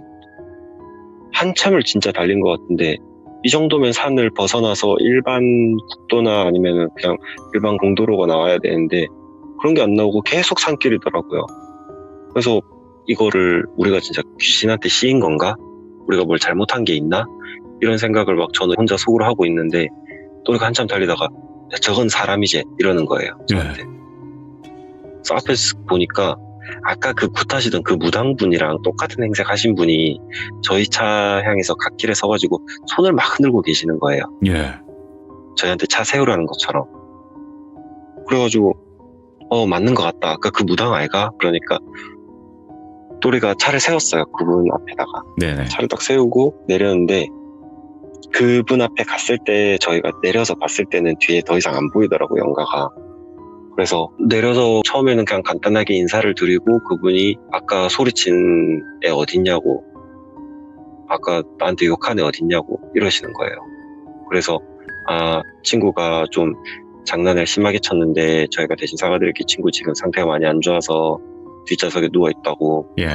한참을 진짜 달린 것 같은데 이 정도면 산을 벗어나서 일반 국도나 아니면 그냥 일반 공도로가 나와야 되는데 그런 게 안 나오고 계속 산길이더라고요. 그래서 이거를 우리가 진짜 귀신한테 씌인 건가? 우리가 뭘 잘못한 게 있나? 이런 생각을 막 저는 혼자 속으로 하고 있는데 또리가 한참 달리다가 야, 저건 사람이지 이러는 거예요. 저한테. 그래서 앞에서 보니까 아까 그 굿하시던 그 무당분이랑 똑같은 행색 하신 분이 저희 차 향해서 갓길에 서가지고 손을 막 흔들고 계시는 거예요. 예. 저희한테 차 세우라는 것처럼. 그래가지고 맞는 것 같다. 아까 그 무당 아이가? 그러니까 또리가 차를 세웠어요. 그분 앞에다가. 네네. 차를 딱 세우고 내렸는데 그분 앞에 갔을 때 저희가 내려서 봤을 때는 뒤에 더 이상 안 보이더라고요. 영가가. 그래서 내려서 처음에는 그냥 간단하게 인사를 드리고 그분이 아까 소리친 애 어딨냐고 아까 나한테 욕한 애 어딨냐고 이러시는 거예요. 그래서 친구가 좀 장난을 심하게 쳤는데 저희가 대신 사과드릴게 친구 지금 상태가 많이 안 좋아서 뒷좌석에 누워있다고 예.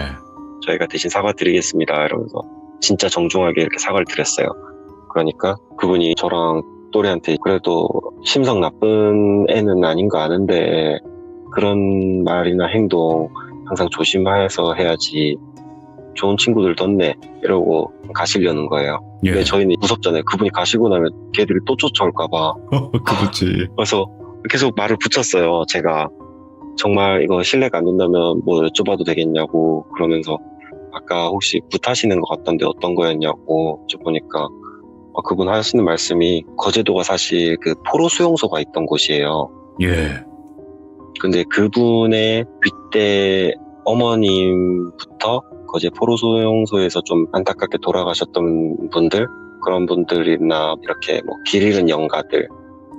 저희가 대신 사과드리겠습니다 이러면서 진짜 정중하게 이렇게 사과를 드렸어요. 그러니까 그분이 저랑 또래한테 그래도 심성 나쁜 애는 아닌 거 아는데 그런 말이나 행동 항상 조심해서 해야지 좋은 친구들 뒀네 이러고 가시려는 거예요. 예. 근데 저희는 무섭잖아요. 그분이 가시고 나면 걔들이 또 쫓아올까봐. 그렇지. 그래서 계속 말을 붙였어요. 제가 정말 이거 신뢰가 안 된다면 뭐 여쭤봐도 되겠냐고 그러면서 아까 혹시 굿하시는 것 같던데 어떤 거였냐고 여쭤보니까 그분 하시는 말씀이 거제도가 사실 그 포로 수용소가 있던 곳이에요. 예. 근데 그분의 윗대 어머님부터 거제 포로 수용소에서 좀 안타깝게 돌아가셨던 분들 그런 분들이나 이렇게 뭐 길 잃은 영가들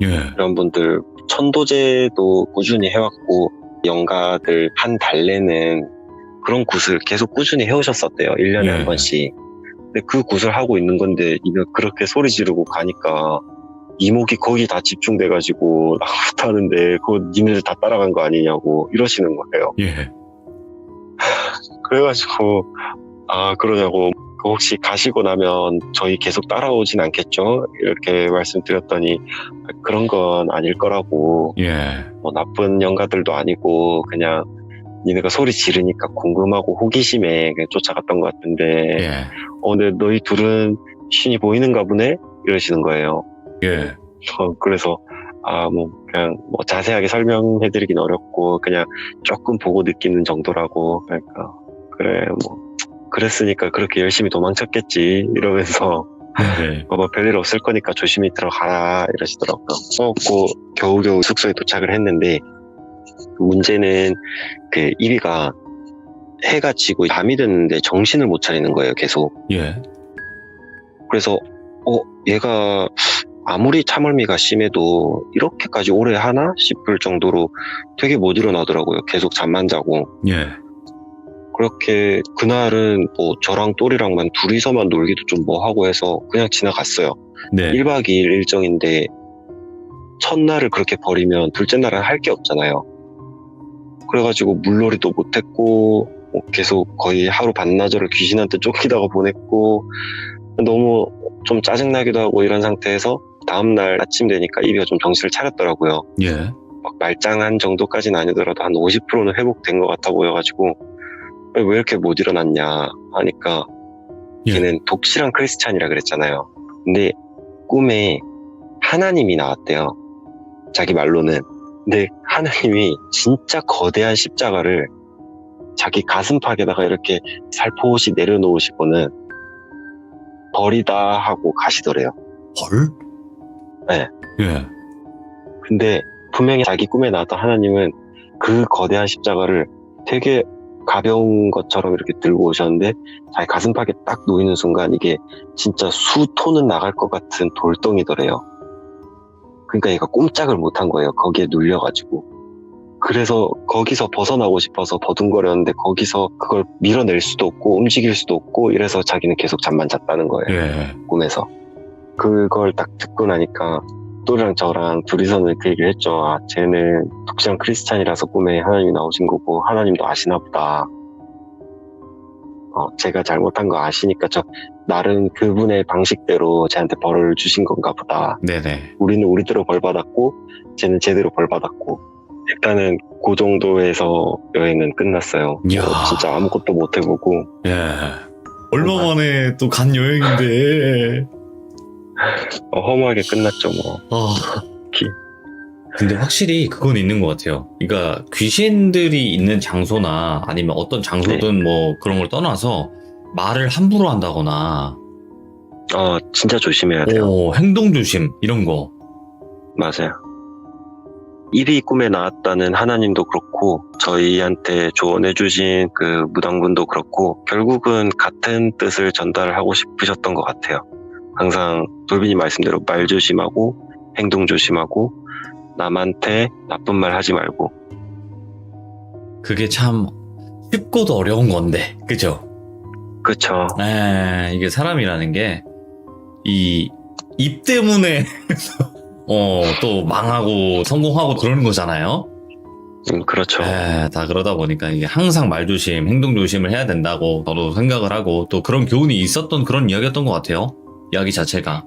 예. 이런 분들 천도제도 꾸준히 해왔고 영가들 한 달래는 그런 굿을 계속 꾸준히 해오셨었대요. 1년에 예. 한 번씩. 근데 그 굿을 하고 있는 건데 니네 그렇게 소리 지르고 가니까 이목이 거기 다 집중돼가지고 나 못하는데 그거 니네들 다 따라간 거 아니냐고 이러시는 거예요. 예. 그래가지고 그러냐고 혹시 가시고 나면 저희 계속 따라오진 않겠죠? 이렇게 말씀드렸더니 그런 건 아닐 거라고 예. 뭐 나쁜 영가들도 아니고 그냥 니네가 소리 지르니까 궁금하고 호기심에 그냥 쫓아갔던 것 같은데 예. 근데 너희 둘은 신이 보이는가 보네? 이러시는 거예요. 예. 그래서 그냥 뭐 자세하게 설명해드리긴 어렵고 그냥 조금 보고 느끼는 정도라고 그러니까 그래 뭐 그랬으니까 그렇게 열심히 도망쳤겠지 이러면서 예. 뭐 별일 없을 거니까 조심히 들어가라 이러시더라고요. 겨우겨우 숙소에 도착을 했는데 문제는 그 이비가 해가 지고 밤이 됐는데 정신을 못 차리는 거예요 계속. 예. 그래서 얘가 아무리 참을미가 심해도 이렇게까지 오래 하나 싶을 정도로 되게 못 일어나더라고요. 계속 잠만 자고. 예. 그렇게 그날은 뭐 저랑 또리랑만 둘이서만 놀기도 좀 뭐하고 해서 그냥 지나갔어요. 네. 1박 2일 일정인데 첫날을 그렇게 버리면 둘째 날은 할 게 없잖아요. 그래가지고 물놀이도 못했고 계속 거의 하루 반나절을 귀신한테 쫓기다가 보냈고 너무 좀 짜증나기도 하고 이런 상태에서 다음날 아침 되니까 이비가 좀 정신을 차렸더라고요. 예. 막 말짱한 정도까지는 아니더라도 한 50%는 회복된 것 같아 보여가지고 왜 이렇게 못 일어났냐 하니까 예. 걔는 독실한 크리스찬이라 그랬잖아요. 근데 꿈에 하나님이 나왔대요. 자기 말로는. 근데 하나님이 진짜 거대한 십자가를 자기 가슴팍에다가 이렇게 살포시 내려놓으시고는 벌이다 하고 가시더래요. 헐? 네. 예. 근데 분명히 자기 꿈에 나왔던 하나님은 그 거대한 십자가를 되게 가벼운 것처럼 이렇게 들고 오셨는데 자기 가슴팍에 딱 놓이는 순간 이게 진짜 수톤은 나갈 것 같은 돌덩이더래요. 그러니까 얘가 꼼짝을 못한 거예요. 거기에 눌려가지고. 그래서 거기서 벗어나고 싶어서 버둥거렸는데 거기서 그걸 밀어낼 수도 없고 움직일 수도 없고 이래서 자기는 계속 잠만 잤다는 거예요. 예. 꿈에서. 그걸 딱 듣고 나니까 또리랑 저랑 둘이서는 그 얘기를 했죠. 쟤는 독실한 크리스찬이라서 꿈에 하나님이 나오신 거고 하나님도 아시나 보다. 제가 잘못한 거 아시니까 나름 그분의 방식대로 쟤한테 벌을 주신 건가 보다. 네네. 우리는 우리대로 벌 받았고 쟤는 제대로 벌 받았고 일단은 그 정도에서 여행은 끝났어요. 이야. 진짜 아무것도 못 해보고 예. 얼마 만에 또 간 여행인데. 허무하게 끝났죠 뭐. 근데 확실히 그건 있는 것 같아요. 그러니까 귀신들이 있는 장소나 아니면 어떤 장소든 뭐 그런 걸 떠나서 말을 함부로 한다거나 진짜 조심해야 돼요. 행동 조심 이런 거. 맞아요. 입이 꿈에 나왔다는 하나님도 그렇고 저희한테 조언해주신 그 무당분도 그렇고 결국은 같은 뜻을 전달하고 싶으셨던 것 같아요. 항상 돌빈이 말씀대로 말 조심하고 행동 조심하고 남한테 나쁜 말 하지 말고. 그게 참 쉽고도 어려운 건데, 그죠? 그쵸. 이게 사람이라는 게 이 입 때문에 또 망하고 성공하고 그러는 거잖아요. 그렇죠. 다 그러다 보니까 이게 항상 말 조심, 행동 조심을 해야 된다고 저도 생각을 하고 또 그런 교훈이 있었던 그런 이야기였던 것 같아요. 이야기 자체가.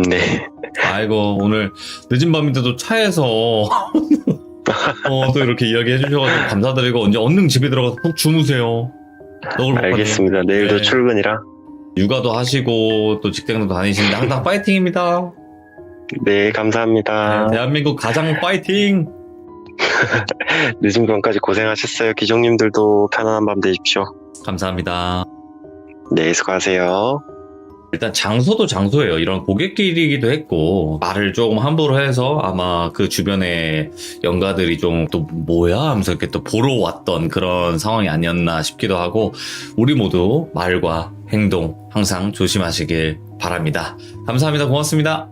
네. 아이고 오늘 늦은 밤인데도 차에서 또 이렇게 이야기 해주셔가지고 감사드리고 이제 얼른 집에 들어가서 푹 주무세요. 알겠습니다. 내일도 네. 출근이라. 육아도 하시고 또 직장도 다니시는데 항상 파이팅입니다. 네, 감사합니다. 대한민국 가장 파이팅! 늦은 밤까지 고생하셨어요. 기종님들도 편안한 밤 되십시오. 감사합니다. 네, 수고하세요. 일단 장소도 장소예요. 이런 고객길이기도 했고 말을 조금 함부로 해서 아마 그 주변에 연가들이 좀 또 뭐야 하면서 이렇게 또 보러 왔던 그런 상황이 아니었나 싶기도 하고 우리 모두 말과 행동 항상 조심하시길 바랍니다. 감사합니다. 고맙습니다.